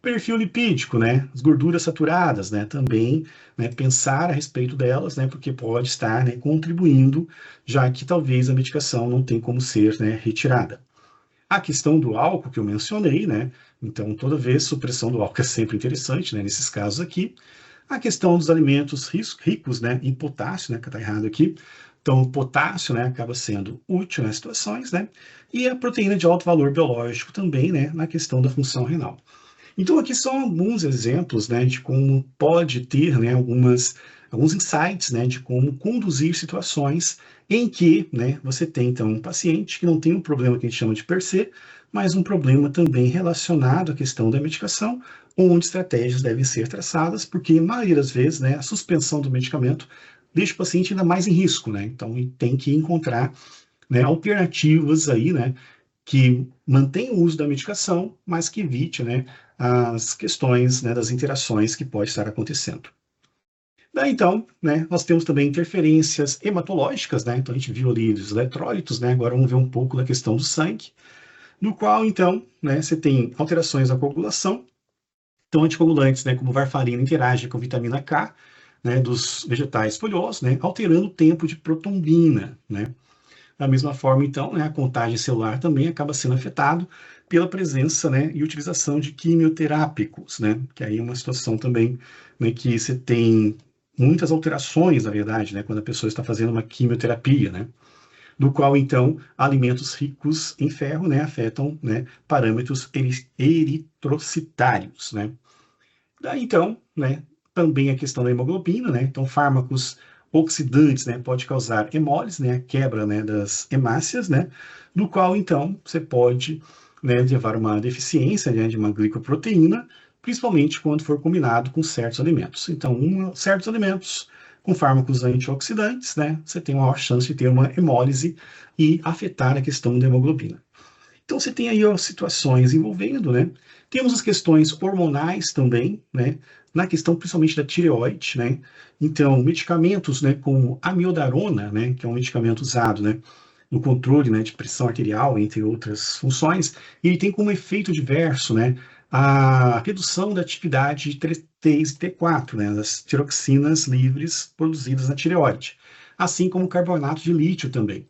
Perfil lipídico, né, as gorduras saturadas, né, também, né, pensar a respeito delas, né, porque pode estar, né, contribuindo, já que talvez a medicação não tem como ser, né, retirada. A questão do álcool que eu mencionei, né, então toda vez supressão do álcool é sempre interessante, né, nesses casos aqui. A questão dos alimentos ricos, né, em potássio, né, que está errado aqui. Então, o potássio, né, acaba sendo útil nas situações, né, e a proteína de alto valor biológico também, né, na questão da função renal. Então, aqui são alguns exemplos, né, de como pode ter, né, alguns insights, né, de como conduzir situações em que, né, você tem, então, um paciente que não tem um problema que a gente chama de per se, mas um problema também relacionado à questão da medicação, onde estratégias devem ser traçadas, porque, na maioria das vezes, né, a suspensão do medicamento deixa o paciente ainda mais em risco, né, então tem que encontrar, né, alternativas aí, né, que mantém o uso da medicação, mas que evite, né, as questões, né, das interações que pode estar acontecendo. Daí, então, né, nós temos também interferências hematológicas, né, então a gente viu ali os eletrólitos, né, agora vamos ver um pouco da questão do sangue, no qual, então, né, você tem alterações na coagulação, então anticoagulantes, né, como varfarina, interagem com vitamina K, né, dos vegetais folhosos, né, alterando o tempo de protombina, né. Da mesma forma, então, né, a contagem celular também acaba sendo afetado pela presença, né, e utilização de quimioterápicos, né, que aí é uma situação também, né, que você tem muitas alterações, na verdade, né, quando a pessoa está fazendo uma quimioterapia, né, do qual, então, alimentos ricos em ferro, né, afetam, né, parâmetros eritrocitários, né. Daí, então, né, também a questão da hemoglobina, né, então fármacos oxidantes, né, pode causar hemólise, né, quebra, né, das hemácias, né, no qual, então, você pode, né, levar uma deficiência, né, de uma glicoproteína, principalmente quando for combinado com certos alimentos. Então, certos alimentos com fármacos antioxidantes, né, você tem uma maior chance de ter uma hemólise e afetar a questão da hemoglobina. Então, você tem aí ó, situações envolvendo, né? Temos as questões hormonais também, né? Na questão principalmente da tireoide, né? Então, medicamentos, né, como amiodarona, né, que é um medicamento usado, né, no controle, né, de pressão arterial, entre outras funções, ele tem como efeito diverso, né, a redução da atividade de T3 e T4, né, das tiroxinas livres produzidas na tireoide, assim como o carbonato de lítio também.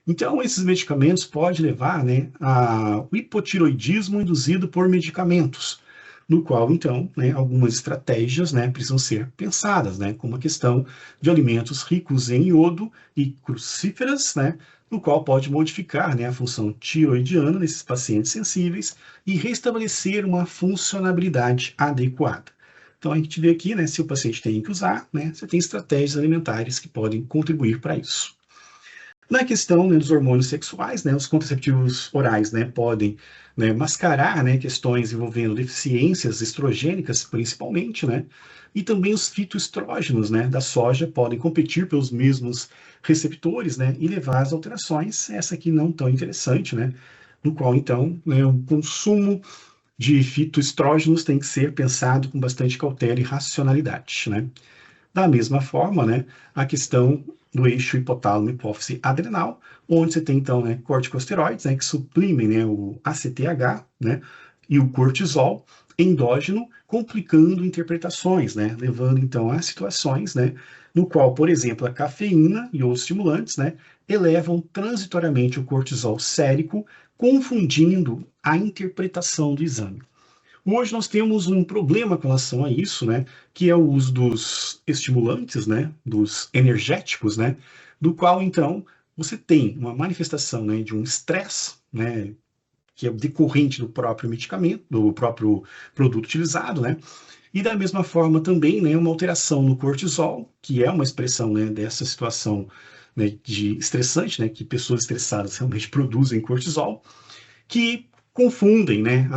Então, esses medicamentos podem levar, né, ao hipotiroidismo induzido por medicamentos, no qual, então, né, algumas estratégias, né, precisam ser pensadas, né, como a questão de alimentos ricos em iodo e crucíferas, né, no qual pode modificar, né, a função tiroidiana nesses pacientes sensíveis e restabelecer uma funcionalidade adequada. Então, a gente vê aqui, né, se o paciente tem que usar, né, você tem estratégias alimentares que podem contribuir para isso. Na questão, né, dos hormônios sexuais, né, os contraceptivos orais, né, podem, né, mascarar, né, questões envolvendo deficiências estrogênicas, principalmente, né, e também os fitoestrógenos, né, da soja podem competir pelos mesmos receptores, né, e levar às alterações, essa aqui não tão interessante, né, no qual, então, né, o consumo de fitoestrógenos tem que ser pensado com bastante cautela e racionalidade, né. Da mesma forma, né, a questão do eixo hipotálamo hipófise adrenal, onde você tem então, né, corticosteroides, né, que suprimem, né, o ACTH, né, e o cortisol endógeno, complicando interpretações, né, levando então a situações, né, no qual, por exemplo, a cafeína e outros estimulantes, né, elevam transitoriamente o cortisol sérico, confundindo a interpretação do exame. Hoje nós temos um problema com relação a isso, né, que é o uso dos estimulantes, né, dos energéticos, né, do qual então você tem uma manifestação, né, de um estresse, né, que é decorrente do próprio medicamento, do próprio produto utilizado, né? E da mesma forma também, né, uma alteração no cortisol, que é uma expressão, né, dessa situação, né, de estressante, né, que pessoas estressadas realmente produzem cortisol, que confundem, né,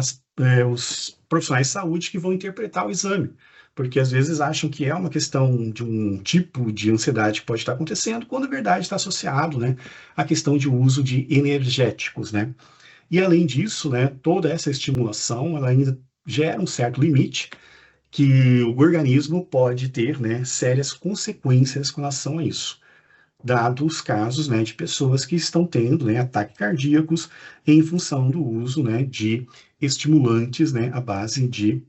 os profissionais de saúde que vão interpretar o exame, porque às vezes acham que é uma questão de um tipo de ansiedade que pode estar acontecendo, quando na verdade está associado, né, à questão de uso de energéticos, né? E além disso, né, toda essa estimulação, ela ainda gera um certo limite que o organismo pode ter, né, sérias consequências com relação a isso, dados os casos, né, de pessoas que estão tendo, né, ataques cardíacos em função do uso, né, de estimulantes, né, à base de,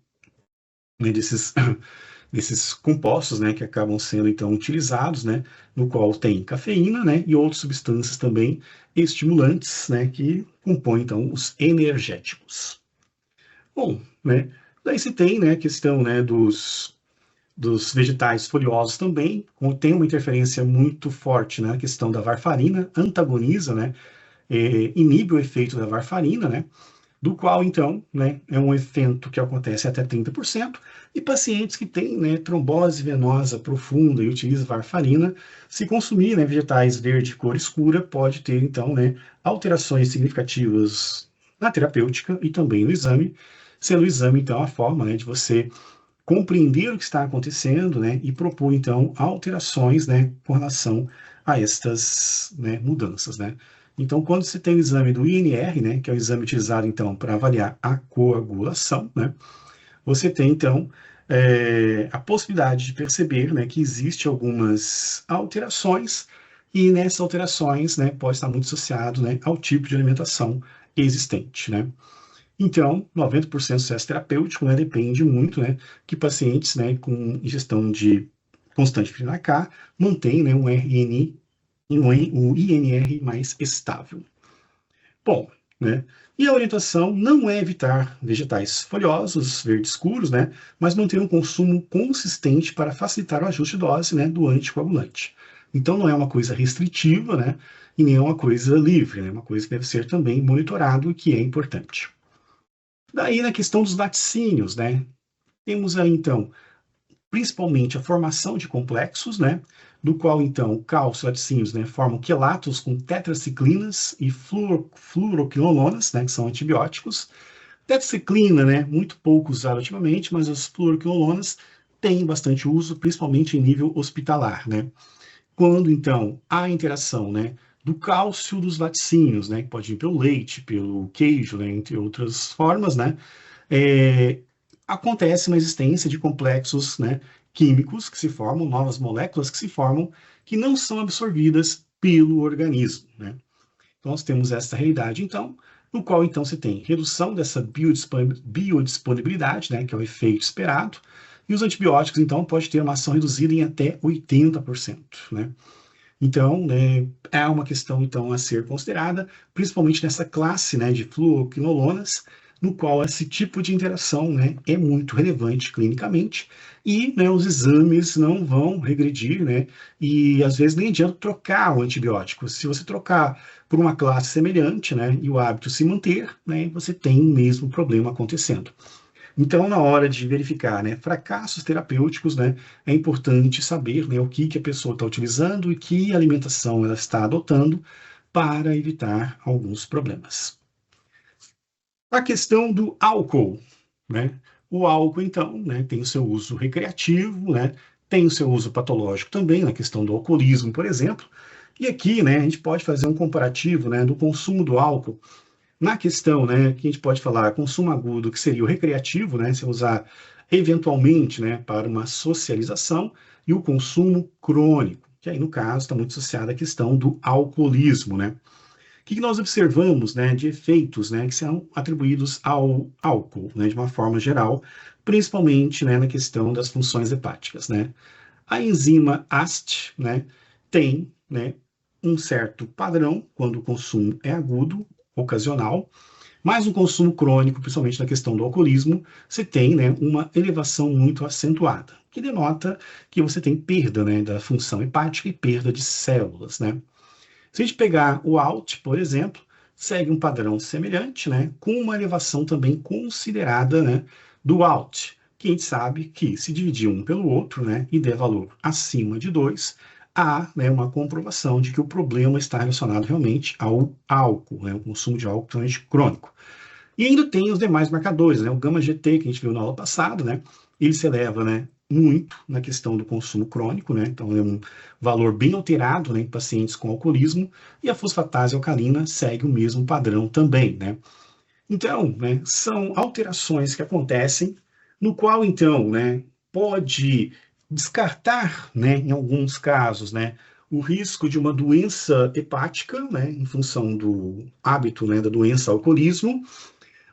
né, desses compostos, né, que acabam sendo então utilizados, né, no qual tem cafeína, né, e outras substâncias também estimulantes, né, que compõem então os energéticos. Bom, né, daí se tem, né, a questão, né, dos vegetais folhosos também, tem uma interferência muito forte na questão da varfarina, antagoniza, né, inibe o efeito da varfarina, né, do qual, então, né, é um evento que acontece até 30%, e pacientes que têm, né, trombose venosa profunda e utilizam varfarina, se consumir, né, vegetais verde cor escura, pode ter, então, né, alterações significativas na terapêutica e também no exame, sendo o exame, então, a forma, né, de você compreender o que está acontecendo, né, e propor, então, alterações, né, com relação a estas, né, mudanças, né. Então, quando você tem o exame do INR, né, que é o exame utilizado, então, para avaliar a coagulação, né, você tem, então, a possibilidade de perceber, né, que existe algumas alterações, e nessas alterações, né, pode estar muito associado, né, ao tipo de alimentação existente, né. Então, 90% do sucesso terapêutico, né, depende muito, né, que pacientes, né, com ingestão de constante vitamina K mantêm, né, um INR mais estável. Bom, né, e a orientação não é evitar vegetais folhosos, verdes escuros, né, mas manter um consumo consistente para facilitar o ajuste de dose, né, do anticoagulante. Então, não é uma coisa restritiva, né, e nem é uma coisa livre, né, é uma coisa que deve ser também monitorado e que é importante. Daí, na questão dos laticínios, né? Temos aí, então, principalmente a formação de complexos, né? Do qual, então, o cálcio e laticínios, né, formam quelatos com tetraciclinas e fluoroquinolonas, né, que são antibióticos. Tetraciclina, né, muito pouco usada ultimamente, mas as fluoroquinolonas têm bastante uso, principalmente em nível hospitalar, né? Quando, então, há interação, né, do cálcio dos laticínios, né, que pode vir pelo leite, pelo queijo, né, entre outras formas, né, é, acontece uma existência de complexos, né, químicos que se formam, novas moléculas que se formam, que não são absorvidas pelo organismo, né. Então, nós temos essa realidade, então, no qual, então, você tem redução dessa biodisponibilidade, né, que é o efeito esperado, e os antibióticos, então, pode ter uma ação reduzida em até 80%, né. Então, né, é uma questão, então, a ser considerada, principalmente nessa classe, né, de fluoroquinolonas, no qual esse tipo de interação, né, é muito relevante clinicamente, e, né, os exames não vão regredir, né, e às vezes nem adianta trocar o antibiótico. Se você trocar por uma classe semelhante, né, e o hábito se manter, né, você tem o mesmo problema acontecendo. Então, na hora de verificar, né, fracassos terapêuticos, né, é importante saber, né, o que a pessoa está utilizando e que alimentação ela está adotando para evitar alguns problemas. A questão do álcool, né? O álcool, então, né, tem o seu uso recreativo, né, tem o seu uso patológico também, na questão do alcoolismo, por exemplo. E aqui, né, a gente pode fazer um comparativo, né, do consumo do álcool na questão, né, que a gente pode falar consumo agudo, que seria o recreativo, né, se usar eventualmente, né, para uma socialização, e o consumo crônico, que aí no caso está muito associado à questão do alcoolismo, né. O que nós observamos, né, de efeitos, né, que são atribuídos ao álcool, né, de uma forma geral, principalmente, né, na questão das funções hepáticas, né. A enzima AST, né, tem, né, um certo padrão quando o consumo é agudo, ocasional, mas o consumo crônico, principalmente na questão do alcoolismo, você tem, né, uma elevação muito acentuada, que denota que você tem perda, né, da função hepática e perda de células, né. Se a gente pegar o ALT, por exemplo, segue um padrão semelhante, né, com uma elevação também considerada, né, do alt, que a gente sabe que se dividir um pelo outro, né, e der valor acima de 2, há, né, uma comprovação de que o problema está relacionado realmente ao álcool, né, o consumo de álcool totalmente crônico. E ainda tem os demais marcadores, né? O gama GT, que a gente viu na aula passada, né? Ele se eleva, né, muito na questão do consumo crônico, né? Então é um valor bem alterado, né, em pacientes com alcoolismo, e a fosfatase alcalina segue o mesmo padrão também, né? Então, né, são alterações que acontecem, no qual então, né, pode descartar, né, em alguns casos, né, o risco de uma doença hepática, né, em função do hábito, né, da doença alcoolismo,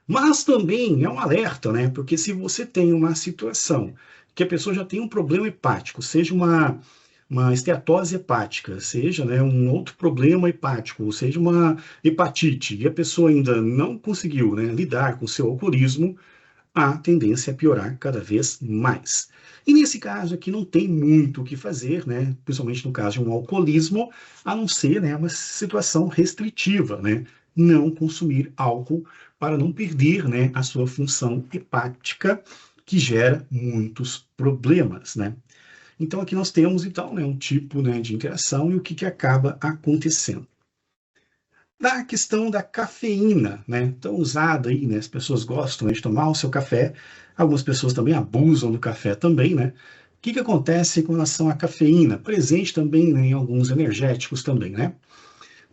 mas também é um alerta, né? Porque se você tem uma situação que a pessoa já tem um problema hepático, seja uma esteatose hepática, seja, né, um outro problema hepático, seja uma hepatite, e a pessoa ainda não conseguiu, né, lidar com o seu alcoolismo, a tendência é piorar cada vez mais. E nesse caso aqui não tem muito o que fazer, né? Principalmente no caso de um alcoolismo, a não ser, né, uma situação restritiva, né? Não consumir álcool para não perder, né, a sua função hepática, que gera muitos problemas, né? Então aqui nós temos então, né, um tipo, né, de interação e o que acaba acontecendo. Da questão da cafeína, né, tão usada aí, né, as pessoas gostam, né, de tomar o seu café, algumas pessoas também abusam do café também, né? O que acontece com relação à cafeína? Presente também, né, em alguns energéticos também, né?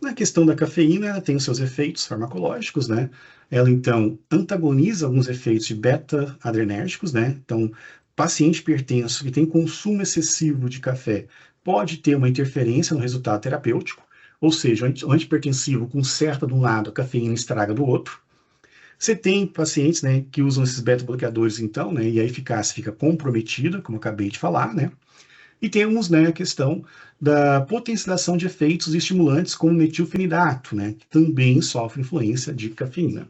Na questão da cafeína, ela tem os seus efeitos farmacológicos, né? Ela, então, antagoniza alguns efeitos de beta-adrenérgicos, né? Então, paciente hipertenso que tem consumo excessivo de café pode ter uma interferência no resultado terapêutico, ou seja, o antihipertensivo conserta de um lado, a cafeína estraga do outro. Você tem pacientes, né, que usam esses beta-bloqueadores, então, né, e a eficácia fica comprometida, como eu acabei de falar, né? E temos, né, a questão da potencialização de efeitos estimulantes como metilfenidato, né, que também sofre influência de cafeína.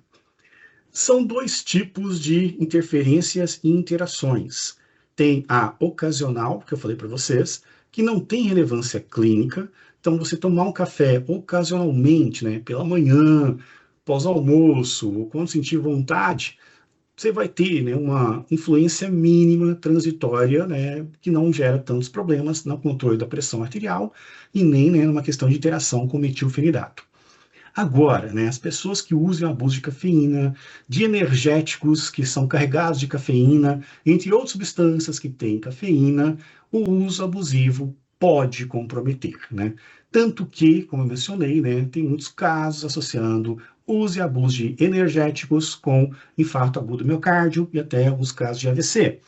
São dois tipos de interferências e interações. Tem a ocasional, que eu falei para vocês, que não tem relevância clínica. Então, você tomar um café ocasionalmente, né, pela manhã, pós-almoço, ou quando sentir vontade, você vai ter, né, uma influência mínima transitória, né, que não gera tantos problemas no controle da pressão arterial e nem, né, numa questão de interação com metilfenidato. Agora, né, as pessoas que usam abuso de cafeína, de energéticos que são carregados de cafeína, entre outras substâncias que têm cafeína, o uso abusivo pode comprometer, né? Tanto que, como eu mencionei, né, tem muitos casos associando uso e abuso de energéticos com infarto agudo do miocárdio e até alguns casos de AVC.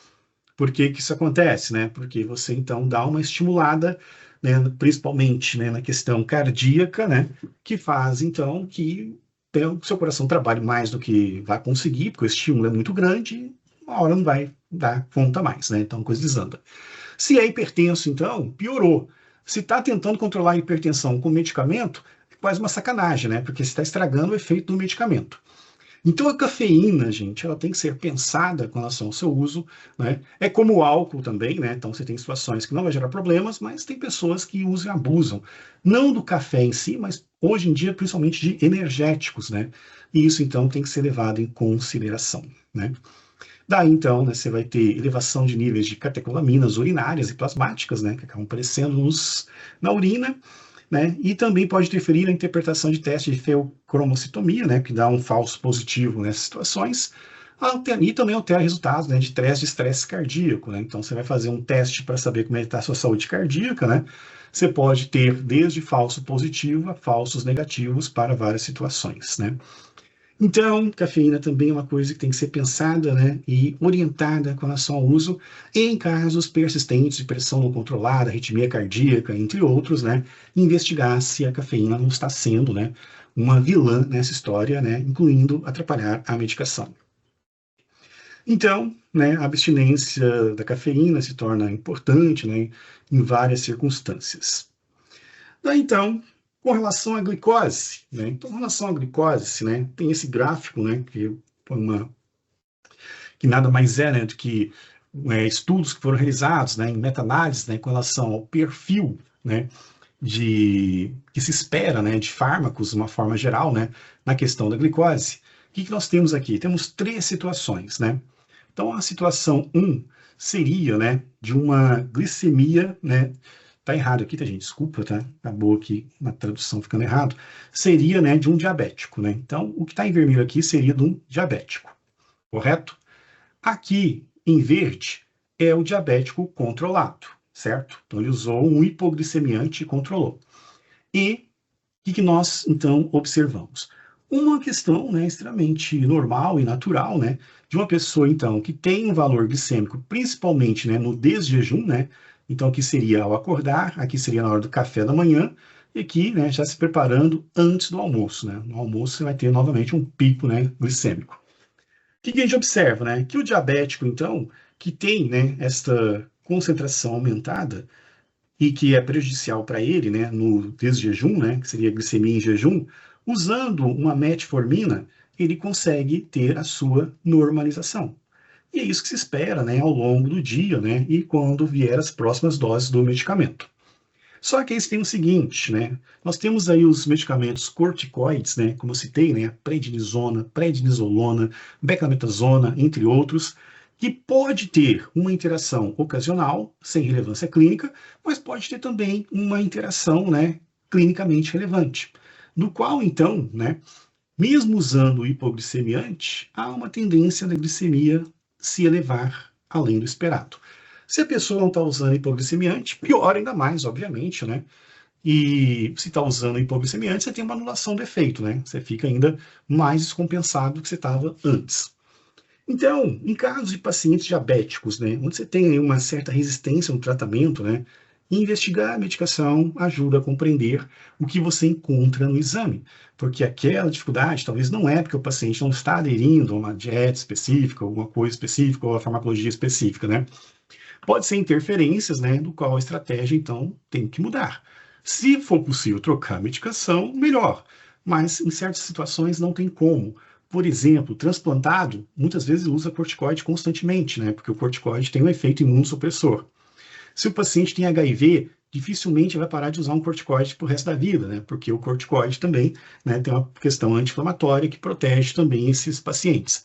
Por que que isso acontece, né? Porque você então dá uma estimulada, né, principalmente, né, na questão cardíaca, né, que faz então que o seu coração trabalhe mais do que vai conseguir, porque o estímulo é muito grande, e uma hora não vai dar conta mais, né? Então a coisa desanda. Se é hipertenso, então, piorou. Se está tentando controlar a hipertensão com medicamento, é quase uma sacanagem, né? Porque você está estragando o efeito do medicamento. Então a cafeína, gente, ela tem que ser pensada com relação ao seu uso, né? É como o álcool também, né? Então você tem situações que não vai gerar problemas, mas tem pessoas que usam e abusam, não do café em si, mas hoje em dia principalmente de energéticos, né? E isso então tem que ser levado em consideração, né? Daí então, né, você vai ter elevação de níveis de catecolaminas urinárias e plasmáticas, né, que acabam aparecendo na urina, né? E também pode interferir na interpretação de teste de feocromocitomia, né? Que dá um falso positivo nessas situações. E também altera resultados, né, de teste de estresse cardíaco, né? Então, você vai fazer um teste para saber como é que está a sua saúde cardíaca, né? Você pode ter desde falso positivo a falsos negativos para várias situações, né? Então, cafeína também é uma coisa que tem que ser pensada, né, e orientada com relação ao uso em casos persistentes de pressão não controlada, arritmia cardíaca, entre outros, né, investigar se a cafeína não está sendo, né, uma vilã nessa história, né, incluindo atrapalhar a medicação. Então, né, a abstinência da cafeína se torna importante, né, em várias circunstâncias. Daí, então, com relação à glicose, né? Então, com relação à glicose, né, tem esse gráfico, né, que nada mais é, né, do que estudos que foram realizados, né, em meta-análise, né, com relação ao perfil, né, que se espera, né, de fármacos, de uma forma geral, né, na questão da glicose, o que nós temos aqui? Temos três situações, né? Então, a situação 1 seria, né, de uma glicemia, né, tá errado aqui, tá, gente? Desculpa, tá? Acabou aqui na tradução ficando errado. Seria, né, de um diabético, né? Então, o que está em vermelho aqui seria de um diabético, correto? Aqui, em verde, é o diabético controlado, certo? Então, ele usou um hipoglicemiante e controlou. E o que nós, então, observamos? Uma questão, né, extremamente normal e natural, né, de uma pessoa, então, que tem um valor glicêmico, principalmente, né, no desjejum, né, então aqui seria ao acordar, aqui seria na hora do café da manhã, e aqui, né, já se preparando antes do almoço, né, no almoço você vai ter novamente um pico, né, glicêmico. O que a gente observa, né, que o diabético, então, que tem, né, esta concentração aumentada, e que é prejudicial para ele, né, no desjejum, né, que seria a glicemia em jejum, usando uma metformina, ele consegue ter a sua normalização. E é isso que se espera, né, ao longo do dia, né, e quando vier as próximas doses do medicamento. Só que aí tem o seguinte, né, nós temos aí os medicamentos corticoides, né, como eu citei, né, prednisona, prednisolona, beclametasona, entre outros, que pode ter uma interação ocasional, sem relevância clínica, mas pode ter também uma interação, né, clinicamente relevante, no qual, então, né, mesmo usando o hipoglicemiante, há uma tendência da glicemia se elevar além do esperado. Se a pessoa não está usando hipoglicemiante, pior ainda mais, obviamente, né? E se está usando hipoglicemiante, você tem uma anulação do efeito, né? Você fica ainda mais descompensado do que você estava antes. Então, em casos de pacientes diabéticos, né, onde você tem uma certa resistência no tratamento, né, investigar a medicação ajuda a compreender o que você encontra no exame, porque aquela dificuldade talvez não é porque o paciente não está aderindo a uma dieta específica, alguma coisa específica, ou a farmacologia específica, né? Pode ser interferências, né, do qual a estratégia, então, tem que mudar. Se for possível trocar a medicação, melhor, mas em certas situações não tem como. Por exemplo, transplantado, muitas vezes usa corticoide constantemente, né, porque o corticoide tem um efeito imunossupressor. Se o paciente tem HIV, dificilmente vai parar de usar um corticoide para o resto da vida, né, porque o corticoide também, né, tem uma questão anti-inflamatória que protege também esses pacientes.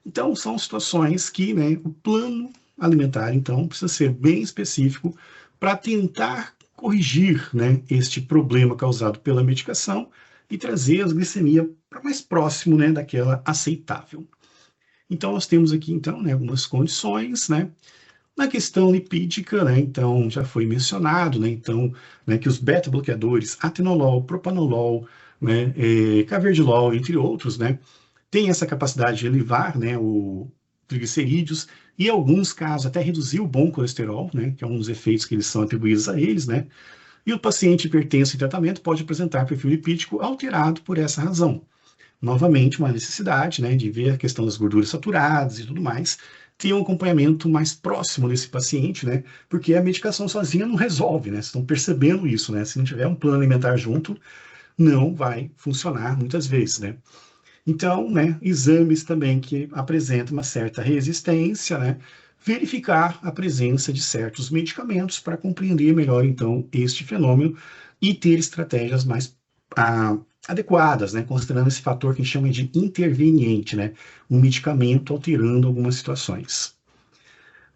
Então, são situações que, né, o plano alimentar, então, precisa ser bem específico para tentar corrigir, né, este problema causado pela medicação e trazer a glicemia para mais próximo, né, daquela aceitável. Então, nós temos aqui, então, né, algumas condições, né. Na questão lipídica, né, então, já foi mencionado, né, então, né, que os beta-bloqueadores, atenolol, propanolol, né, carvedilol, entre outros, né, tem essa capacidade de elevar, né, o triglicerídeos e, em alguns casos, até reduzir o bom colesterol, né, que é um dos efeitos que eles são atribuídos a eles, né, e o paciente hipertenso em tratamento pode apresentar perfil lipídico alterado por essa razão. Novamente, uma necessidade, né, de ver a questão das gorduras saturadas e tudo mais, ter um acompanhamento mais próximo desse paciente, né, porque a medicação sozinha não resolve, né, vocês estão percebendo isso, né, se não tiver um plano alimentar junto, não vai funcionar muitas vezes, né. Então, né, exames também que apresentam uma certa resistência, né, verificar a presença de certos medicamentos para compreender melhor, então, este fenômeno e ter estratégias mais adequadas, né, considerando esse fator que a gente chama de interveniente, né, um medicamento alterando algumas situações.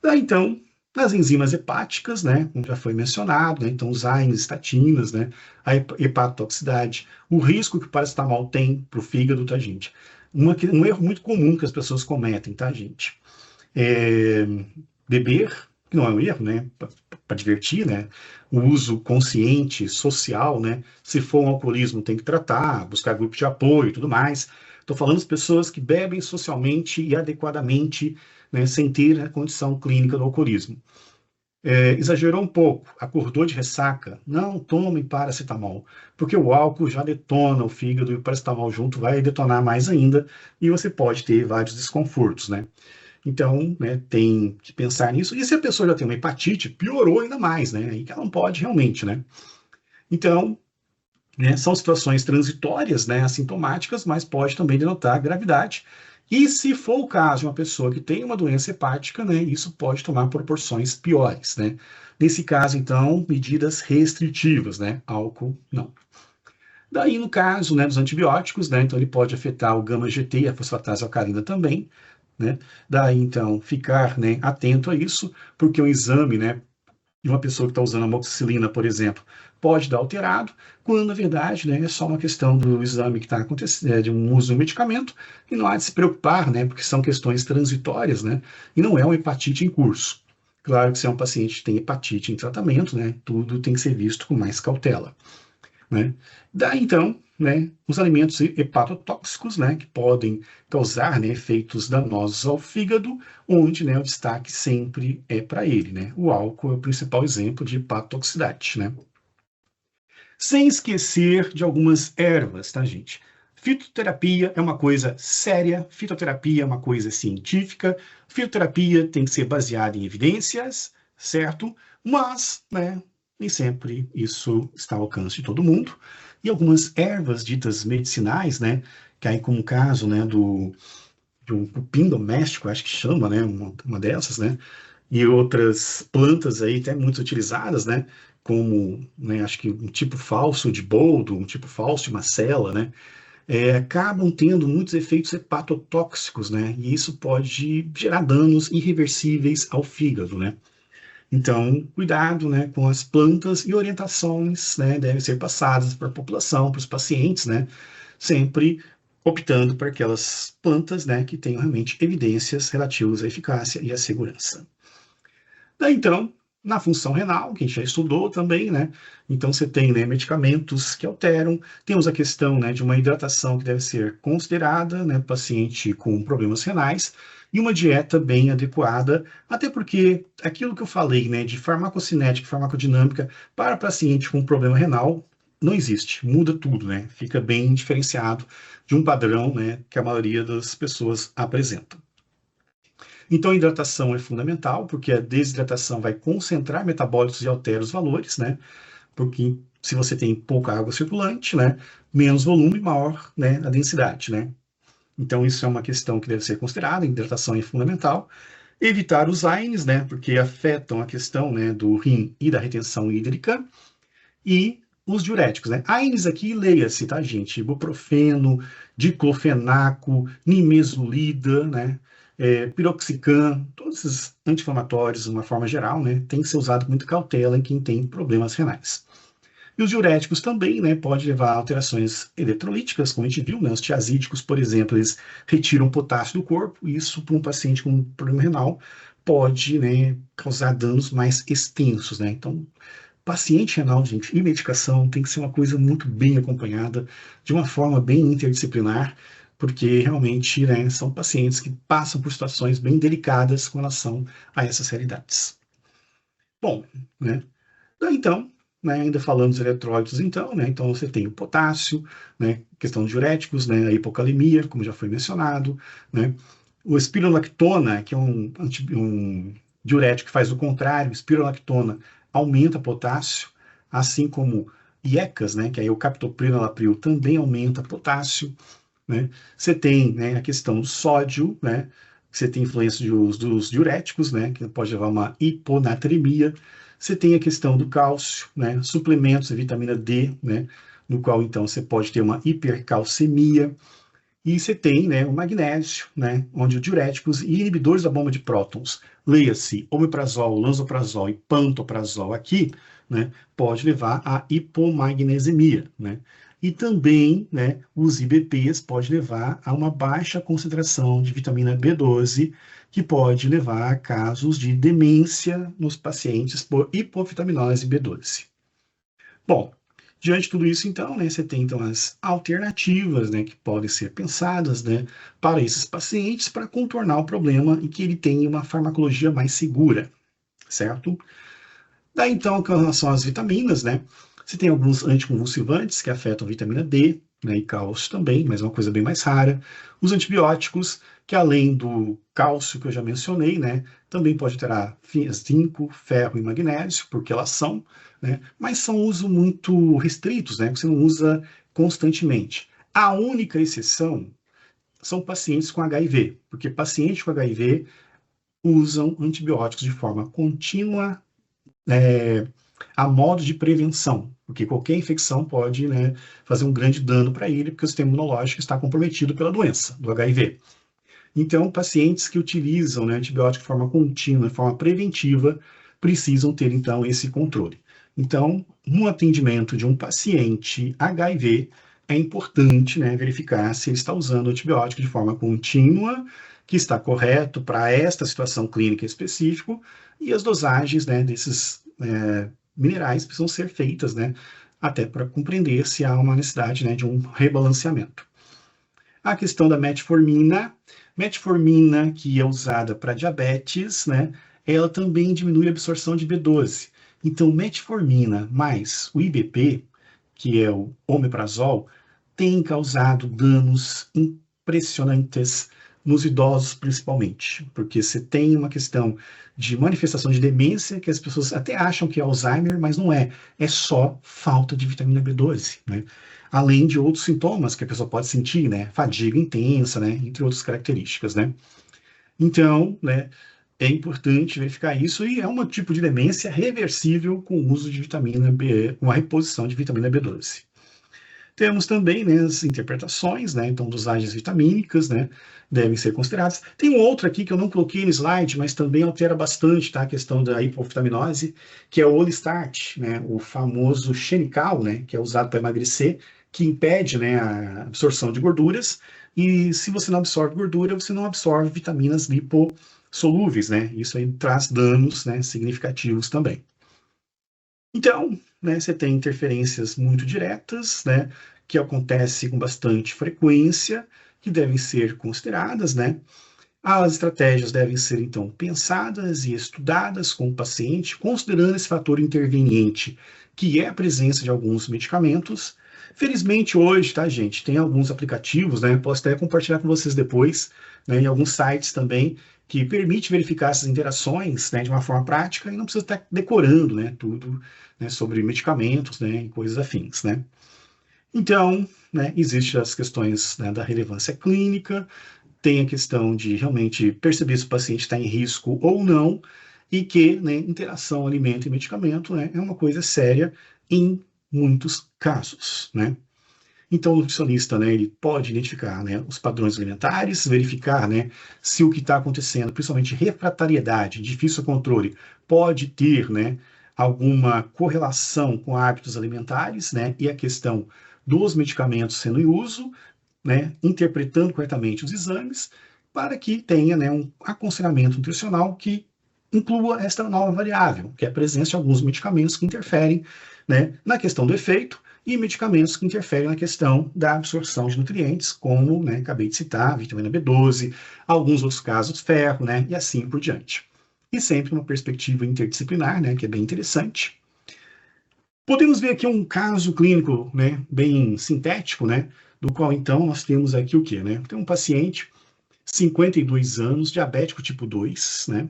Daí, então, nas enzimas hepáticas, né, como já foi mencionado, né, então os AINES, estatinas, né, a hepatotoxicidade, o risco que o paracetamol tem para o fígado, tá, gente? Um erro muito comum que as pessoas cometem, tá, gente? É beber, que não é um erro, né, para divertir, né, o uso consciente, social, né, se for um alcoolismo tem que tratar, buscar grupo de apoio e tudo mais. Estou falando das pessoas que bebem socialmente e adequadamente, né, sem ter a condição clínica do alcoolismo. Exagerou um pouco, acordou de ressaca, não tome paracetamol, porque o álcool já detona o fígado e o paracetamol junto vai detonar mais ainda e você pode ter vários desconfortos, né? Então, né, tem que pensar nisso. E se a pessoa já tem uma hepatite, piorou ainda mais, né? Aí que ela não pode realmente, né? Então, né, são situações transitórias, né, assintomáticas, mas pode também denotar gravidade. E se for o caso de uma pessoa que tem uma doença hepática, né, isso pode tomar proporções piores, né? Nesse caso, então, medidas restritivas, né? Álcool, não. Daí, no caso, né, dos antibióticos, né, então ele pode afetar o gama-GT e a fosfatase alcalina também, né? Daí, então, ficar, né, atento a isso, porque o exame, né, de uma pessoa que está usando amoxicilina, por exemplo, pode dar alterado, quando na verdade, né, é só uma questão do exame que está acontecendo, de um uso do medicamento, e não há de se preocupar, né, porque são questões transitórias, né, e não é uma hepatite em curso. Claro que se é um paciente que tem hepatite em tratamento, né, tudo tem que ser visto com mais cautela, né. Daí então, né, os alimentos hepatotóxicos, né, que podem causar, né, efeitos danosos ao fígado, onde, né, o destaque sempre é para ele, né. O álcool é o principal exemplo de hepatotoxicidade, né. Sem esquecer de algumas ervas, tá, gente? Fitoterapia é uma coisa séria, fitoterapia é uma coisa científica, fitoterapia tem que ser baseada em evidências, certo? Mas, né, nem sempre isso está ao alcance de todo mundo. E algumas ervas ditas medicinais, né, que aí como o caso, né, de um cupim doméstico, acho que chama, né, uma dessas, né, e outras plantas aí até muito utilizadas, né, como, né, acho que um tipo falso de boldo, um tipo falso de macela, né, acabam tendo muitos efeitos hepatotóxicos, né, e isso pode gerar danos irreversíveis ao fígado, né. Então, cuidado, né, com as plantas e orientações, né, devem ser passadas para a população, para os pacientes, né, sempre optando por aquelas plantas, né, que tenham realmente evidências relativas à eficácia e à segurança. Daí, então, na função renal, que a gente já estudou também, né? Então, você tem, né, medicamentos que alteram, temos a questão, né, de uma hidratação que deve ser considerada, né, paciente com problemas renais, e uma dieta bem adequada, até porque aquilo que eu falei, né, de farmacocinética, farmacodinâmica para paciente com problema renal, não existe, muda tudo, né? Fica bem diferenciado de um padrão, né, que a maioria das pessoas apresenta. Então, a hidratação é fundamental, porque a desidratação vai concentrar metabólitos e altera os valores, né? Porque se você tem pouca água circulante, né, menos volume, maior, né, a densidade, né? Então, isso é uma questão que deve ser considerada, a hidratação é fundamental. Evitar os AINES, né, porque afetam a questão, né, do rim e da retenção hídrica. E os diuréticos, né? AINES aqui, leia-se, tá, gente? Ibuprofeno, diclofenaco, nimesulida, né? Piroxicam, todos esses anti-inflamatórios, de uma forma geral, né? Tem que ser usado com muita cautela em quem tem problemas renais. E os diuréticos também, né? Pode levar a alterações eletrolíticas, como a gente viu, né? Os tiazídicos, por exemplo, eles retiram potássio do corpo, e isso para um paciente com problema renal pode, né, causar danos mais extensos, né? Então, paciente renal, gente, e medicação tem que ser uma coisa muito bem acompanhada, de uma forma bem interdisciplinar, porque realmente, né, são pacientes que passam por situações bem delicadas com relação a essas realidades. Bom, né, então, né, ainda falando dos eletrólitos, então, né, então você tem o potássio, né, questão de diuréticos, né, a hipocalemia, como já foi mencionado, né, o espirolactona, que é um diurético que faz o contrário, espirolactona aumenta potássio, assim como IECAS, né, que é o captoprilo, enalapril, também aumenta potássio, né? Você tem, né, a questão do sódio, né? Você tem influência dos diuréticos, né, que pode levar a uma hiponatremia. Você tem a questão do cálcio, né, suplementos de vitamina D, né, no qual então você pode ter uma hipercalcemia. E você tem, né, o magnésio, né, onde os diuréticos e inibidores da bomba de prótons, leia-se omeprazol, lansoprazol e pantoprazol aqui, né, pode levar à hipomagnesemia, né? E também, né, os IBPs pode levar a uma baixa concentração de vitamina B12, que pode levar a casos de demência nos pacientes por hipovitaminose B12. Bom, diante de tudo isso, então, né, você tem então as alternativas, né, que podem ser pensadas, né, para esses pacientes para contornar o problema e que ele tenha uma farmacologia mais segura, certo? Daí então, com relação às vitaminas, né, você tem alguns anticonvulsivantes que afetam a vitamina D, né, e cálcio também, mas é uma coisa bem mais rara. Os antibióticos, que além do cálcio que eu já mencionei, né, também pode ter zinco, ferro e magnésio, porque elas são, né, mas são uso muito restritos, né, que você não usa constantemente. A única exceção são pacientes com HIV, porque pacientes com HIV usam antibióticos de forma contínua, a modo de prevenção, porque qualquer infecção pode, né, fazer um grande dano para ele, porque o sistema imunológico está comprometido pela doença, do HIV. Então, pacientes que utilizam, né, antibiótico de forma contínua, de forma preventiva, precisam ter, então, esse controle. Então, no atendimento de um paciente HIV, é importante, né, verificar se ele está usando antibiótico de forma contínua, que está correto para esta situação clínica específica, e as dosagens, né, desses minerais precisam ser feitas, né, até para compreender se há uma necessidade, né, de um rebalanceamento. A questão da metformina, que é usada para diabetes, né, ela também diminui a absorção de B12. Então, metformina mais o IBP, que é o omeprazol, tem causado danos impressionantes nos idosos, principalmente, porque você tem uma questão de manifestação de demência, que as pessoas até acham que é Alzheimer, mas não é. É só falta de vitamina B12, né? Além de outros sintomas que a pessoa pode sentir, né? Fadiga intensa, né? Entre outras características, né? Então, né, é importante verificar isso, e é um tipo de demência reversível com o uso de vitamina B, com a reposição de vitamina B12. Temos também, né, as interpretações, né, então dosagens vitamínicas, né, devem ser consideradas. Tem um outro aqui que eu não coloquei no slide, mas também altera bastante, tá, a questão da hipovitaminose, que é o Olistart, né, o famoso Xenical, né, que é usado para emagrecer, que impede, né, a absorção de gorduras, e se você não absorve gordura, você não absorve vitaminas lipossolúveis, né, isso aí traz danos, né, significativos também. Então, né, você tem interferências muito diretas, né, que acontecem com bastante frequência, que devem ser consideradas, né? As estratégias devem ser, então, pensadas e estudadas com o paciente, considerando esse fator interveniente, que é a presença de alguns medicamentos. Felizmente, hoje, tá, gente, tem alguns aplicativos, né? Posso até compartilhar com vocês depois, né, em alguns sites também, que permite verificar essas interações, né, de uma forma prática e não precisa estar decorando, né, tudo, né, sobre medicamentos, né, e coisas afins, né. Então, né, existem as questões, né, da relevância clínica, tem a questão de realmente perceber se o paciente está em risco ou não, e que, né, interação alimento e medicamento, né, é uma coisa séria em muitos casos, né. Então, o nutricionista, né, ele pode identificar, né, os padrões alimentares, verificar, né, se o que está acontecendo, principalmente refratariedade, difícil controle, pode ter, né, alguma correlação com hábitos alimentares, né, e a questão dos medicamentos sendo em uso, né, interpretando corretamente os exames, para que tenha, né, um aconselhamento nutricional que inclua esta nova variável, que é a presença de alguns medicamentos que interferem, né, na questão do efeito, e medicamentos que interferem na questão da absorção de nutrientes, como, né, acabei de citar, vitamina B12, alguns outros casos, ferro, né, e assim por diante. E sempre uma perspectiva interdisciplinar, né, que é bem interessante. Podemos ver aqui um caso clínico, né, bem sintético, né, do qual então nós temos aqui o quê, né? Tem um paciente, 52 anos, diabético tipo 2, né?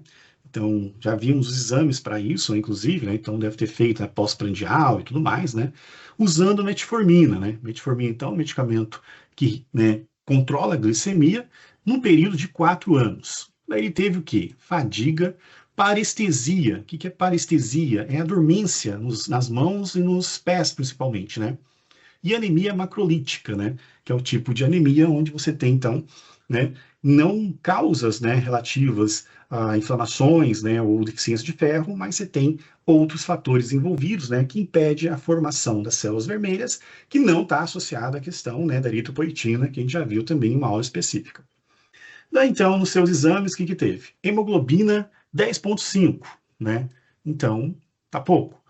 Então, já vimos os exames para isso, inclusive, né? Então, deve ter feito, né, pós-prandial e tudo mais, né? Usando metformina, né? Metformina, então, é um medicamento que, né, controla a glicemia num período de 4 anos. Daí ele teve o quê? Fadiga, parestesia. O que é parestesia? É a dormência nas mãos e nos pés, principalmente, né? E anemia macrolítica, né? Que é o tipo de anemia onde você tem, então, né, não causas, né, relativas a inflamações, né, ou deficiência de ferro, mas você tem outros fatores envolvidos, né, que impede a formação das células vermelhas, que não está associada à questão, né, da eritropoetina, que a gente já viu também em uma aula específica. Daí, então, nos seus exames, o que teve? Hemoglobina 10,5, né? Então, tá pouco.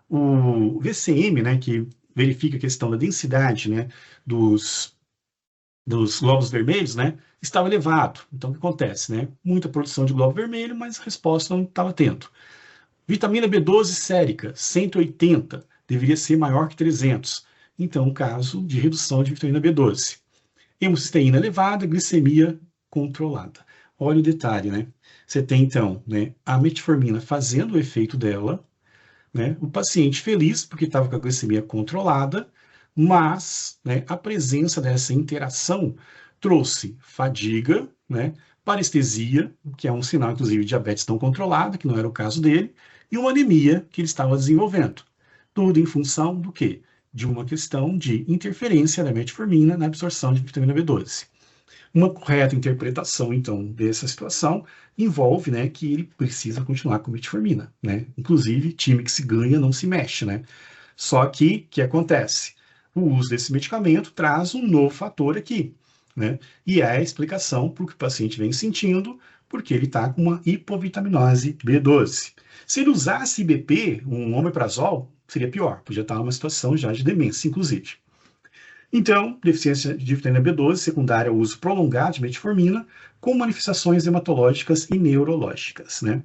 O VCM, né, que verifica a questão da densidade, né, dos glóbulos vermelhos, né, estava elevado. Então, o que acontece, né? Muita produção de glóbulo vermelho, mas a resposta não estava tendo. Vitamina B12 sérica, 180, deveria ser maior que 300. Então, caso de redução de vitamina B12. Hemocisteína elevada, glicemia controlada. Olha o detalhe, né? Você tem, então, né, a metformina fazendo o efeito dela, né, o paciente feliz, porque estava com a glicemia controlada, mas, né, a presença dessa interação trouxe fadiga, né, parestesia, que é um sinal, inclusive, de diabetes não controlada, que não era o caso dele, e uma anemia que ele estava desenvolvendo. Tudo em função do quê? De uma questão de interferência da metformina na absorção de vitamina B12. Uma correta interpretação, então, dessa situação envolve, né, que ele precisa continuar com metformina, né? Inclusive, time que se ganha não se mexe, né? Só que, o que acontece? O uso desse medicamento traz um novo fator aqui, né? E é a explicação para o que o paciente vem sentindo, porque ele está com uma hipovitaminose B12. Se ele usasse IBP, um omeprazol, seria pior, podia estar numa situação já de demência, inclusive. Então, deficiência de vitamina B12 secundária ao uso prolongado de metformina, com manifestações hematológicas e neurológicas, né?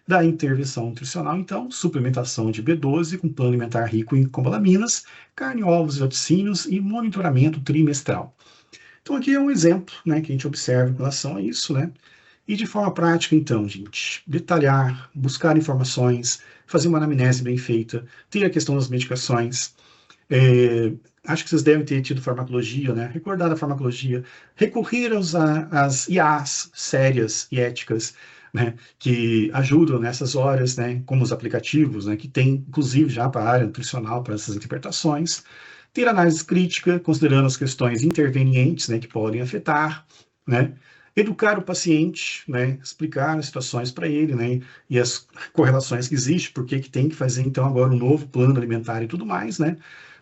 Da intervenção nutricional, então, suplementação de B12 com plano alimentar rico em cobalaminas, carne, ovos, laticínios e monitoramento trimestral. Então, aqui é um exemplo, né, que a gente observa em relação a isso, né? E de forma prática, então, gente, detalhar, buscar informações, fazer uma anamnese bem feita, ter a questão das medicações. Acho que vocês devem ter tido farmacologia, né? Recordar da farmacologia, recorrer às IAs sérias e éticas, né? Que ajudam nessas horas, né? Como os aplicativos, né? Que tem, inclusive, já para a área nutricional, para essas interpretações. Ter análise crítica, considerando as questões intervenientes, né? Que podem afetar, né? Educar o paciente, né? Explicar as situações para ele, né? E as correlações que existem, por que tem que fazer, então, agora um novo plano alimentar e tudo mais, né?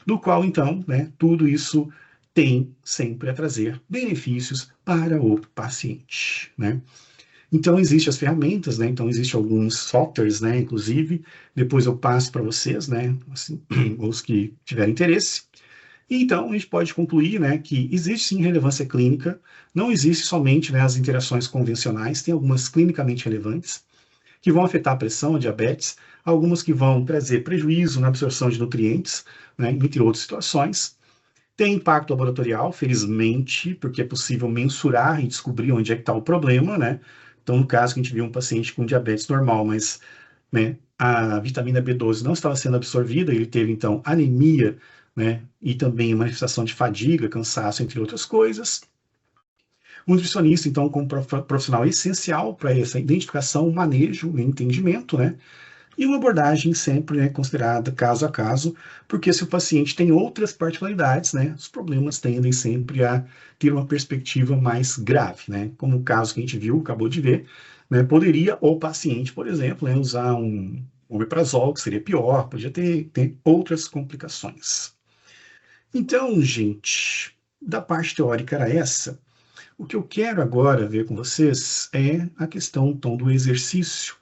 Do qual, então, né, tudo isso tem sempre a trazer benefícios para o paciente, né? Então, existem as ferramentas, né? Então, existem alguns softwares, né? Inclusive, depois eu passo para vocês, né? Assim, os que tiverem interesse. E, então, a gente pode concluir, né, que existe sim relevância clínica, não existe somente, né, as interações convencionais, tem algumas clinicamente relevantes, que vão afetar a pressão, a diabetes, algumas que vão trazer prejuízo na absorção de nutrientes, né, entre outras situações. Tem impacto laboratorial, felizmente, porque é possível mensurar e descobrir onde é que está o problema, né? Então, no caso que a gente viu um paciente com diabetes normal, mas, né, a vitamina B12 não estava sendo absorvida, ele teve, então, anemia, né, e também manifestação de fadiga, cansaço, entre outras coisas. O nutricionista, então, como profissional essencial para essa identificação, manejo e entendimento, né? E uma abordagem sempre, né, considerada caso a caso, porque se o paciente tem outras particularidades, né, os problemas tendem sempre a ter uma perspectiva mais grave, né? Como o caso que a gente viu, acabou de ver, né? Poderia o paciente, por exemplo, né, usar um omeprazol, que seria pior, podia ter outras complicações. Então, gente, da parte teórica era essa. O que eu quero agora ver com vocês é a questão, então, do exercício,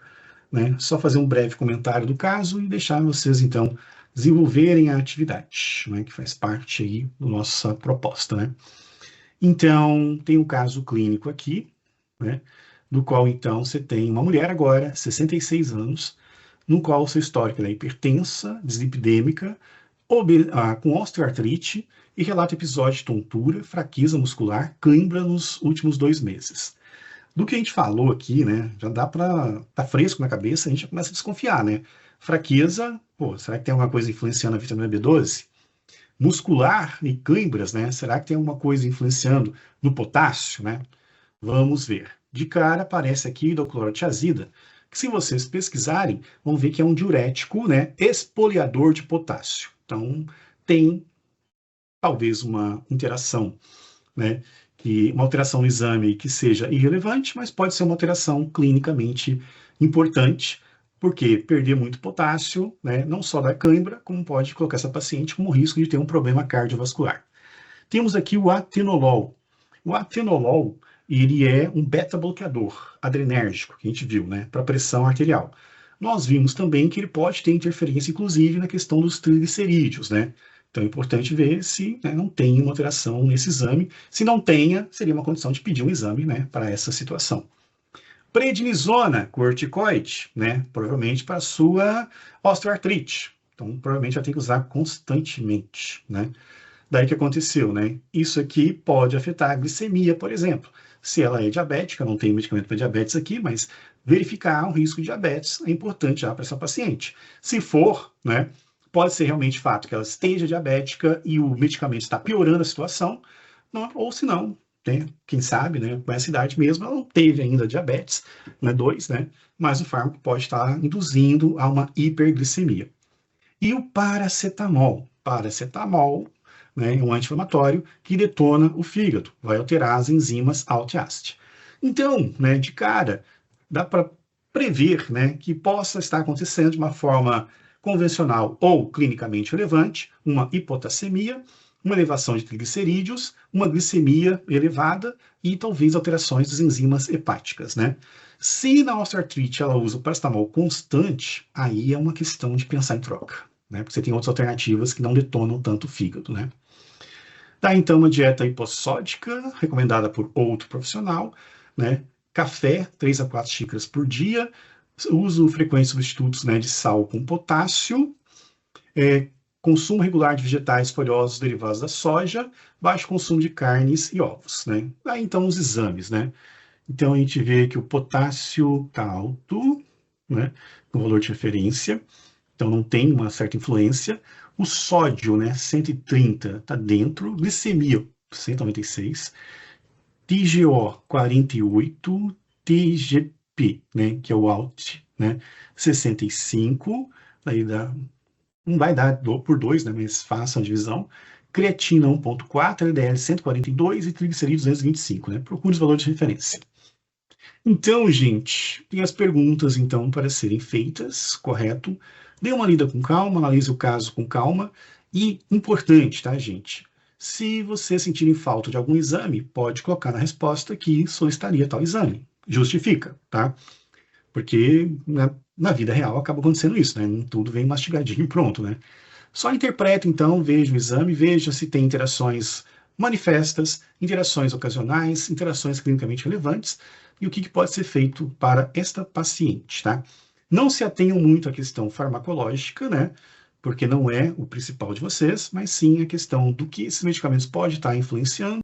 né? Só fazer um breve comentário do caso e deixar vocês, então, desenvolverem a atividade, né? Que faz parte aí da nossa proposta, né? Então, tem um caso clínico aqui, né? No qual, então, você tem uma mulher agora, 66 anos, no qual o seu histórico é hipertensa, dislipidêmica, com osteoartrite e relata episódio de tontura, fraqueza muscular, cãibra nos últimos 2 meses. Do que a gente falou aqui, né, já dá para tá fresco na cabeça, a gente já começa a desconfiar, né? Fraqueza, pô, será que tem alguma coisa influenciando a vitamina B12? Muscular e cãibras, né? Será que tem alguma coisa influenciando no potássio, né? Vamos ver. De cara aparece aqui do clorotiazida, que se vocês pesquisarem, vão ver que é um diurético, né, espoliador de potássio. Então, tem talvez uma interação, né, uma alteração no exame que seja irrelevante, mas pode ser uma alteração clinicamente importante, porque perder muito potássio, né, não só dá cãibra, como pode colocar essa paciente com o risco de ter um problema cardiovascular. Temos aqui o atenolol. O atenolol, ele é um beta-bloqueador adrenérgico, que a gente viu, né, para pressão arterial. Nós vimos também que ele pode ter interferência, inclusive, na questão dos triglicerídeos, né? Então é importante ver se, né, não tem uma alteração nesse exame. Se não tenha, seria uma condição de pedir um exame, né, para essa situação. Prednisona, corticoide, né, provavelmente para a sua osteoartrite. Então, provavelmente vai ter que usar constantemente, né? Daí que aconteceu, né? Isso aqui pode afetar a glicemia, por exemplo. Se ela é diabética, não tem medicamento para diabetes aqui, mas verificar o risco de diabetes é importante já para essa paciente. Se for, né, pode ser realmente fato que ela esteja diabética e o medicamento está piorando a situação, não, ou se não, né, quem sabe, né, com essa idade mesmo, ela não teve ainda diabetes, né, 2, né, mas o fármaco pode estar induzindo a uma hiperglicemia. E o paracetamol? Paracetamol, né, é um anti-inflamatório que detona o fígado, vai alterar as enzimas ALT-AST. Então, né, de cara, dá para prever, né, que possa estar acontecendo de uma forma convencional ou clinicamente relevante, uma hipotassemia, uma elevação de triglicerídeos, uma glicemia elevada e talvez alterações das enzimas hepáticas, né? Se na osteoartrite ela usa o paracetamol constante, aí é uma questão de pensar em troca, né? Porque você tem outras alternativas que não detonam tanto o fígado, né? Tá, então, uma dieta hipossódica, recomendada por outro profissional, né? Café, 3 a 4 xícaras por dia, uso frequente de substitutos, né, de sal com potássio, consumo regular de vegetais folhosos derivados da soja, baixo consumo de carnes e ovos, né? Aí, então, os exames, né? Então, a gente vê que o potássio está alto, né, no valor de referência, então não tem uma certa influência. O sódio, né, 130, está dentro. Glicemia, 196. TGO, 48. TGP, né, que é o ALT, né, 65. Aí dá, não vai dar por 2, né, mas façam a divisão. Creatina 1,4, LDL 142 e triglicerídeos 225, né? Procure os valores de referência. Então, gente, tem as perguntas, então, para serem feitas, correto? Dê uma lida com calma, analise o caso com calma. E, importante, tá, gente? Se você sentirem falta de algum exame, pode colocar na resposta que solicitaria tal exame. Justifica, tá? Porque na vida real acaba acontecendo isso, né? Não tudo vem mastigadinho e pronto, né? Só interpreta, então, veja o exame, veja se tem interações manifestas, interações ocasionais, interações clinicamente relevantes e o que pode ser feito para esta paciente, tá? Não se atenham muito à questão farmacológica, né? Porque não é o principal de vocês, mas sim a questão do que esses medicamentos podem estar influenciando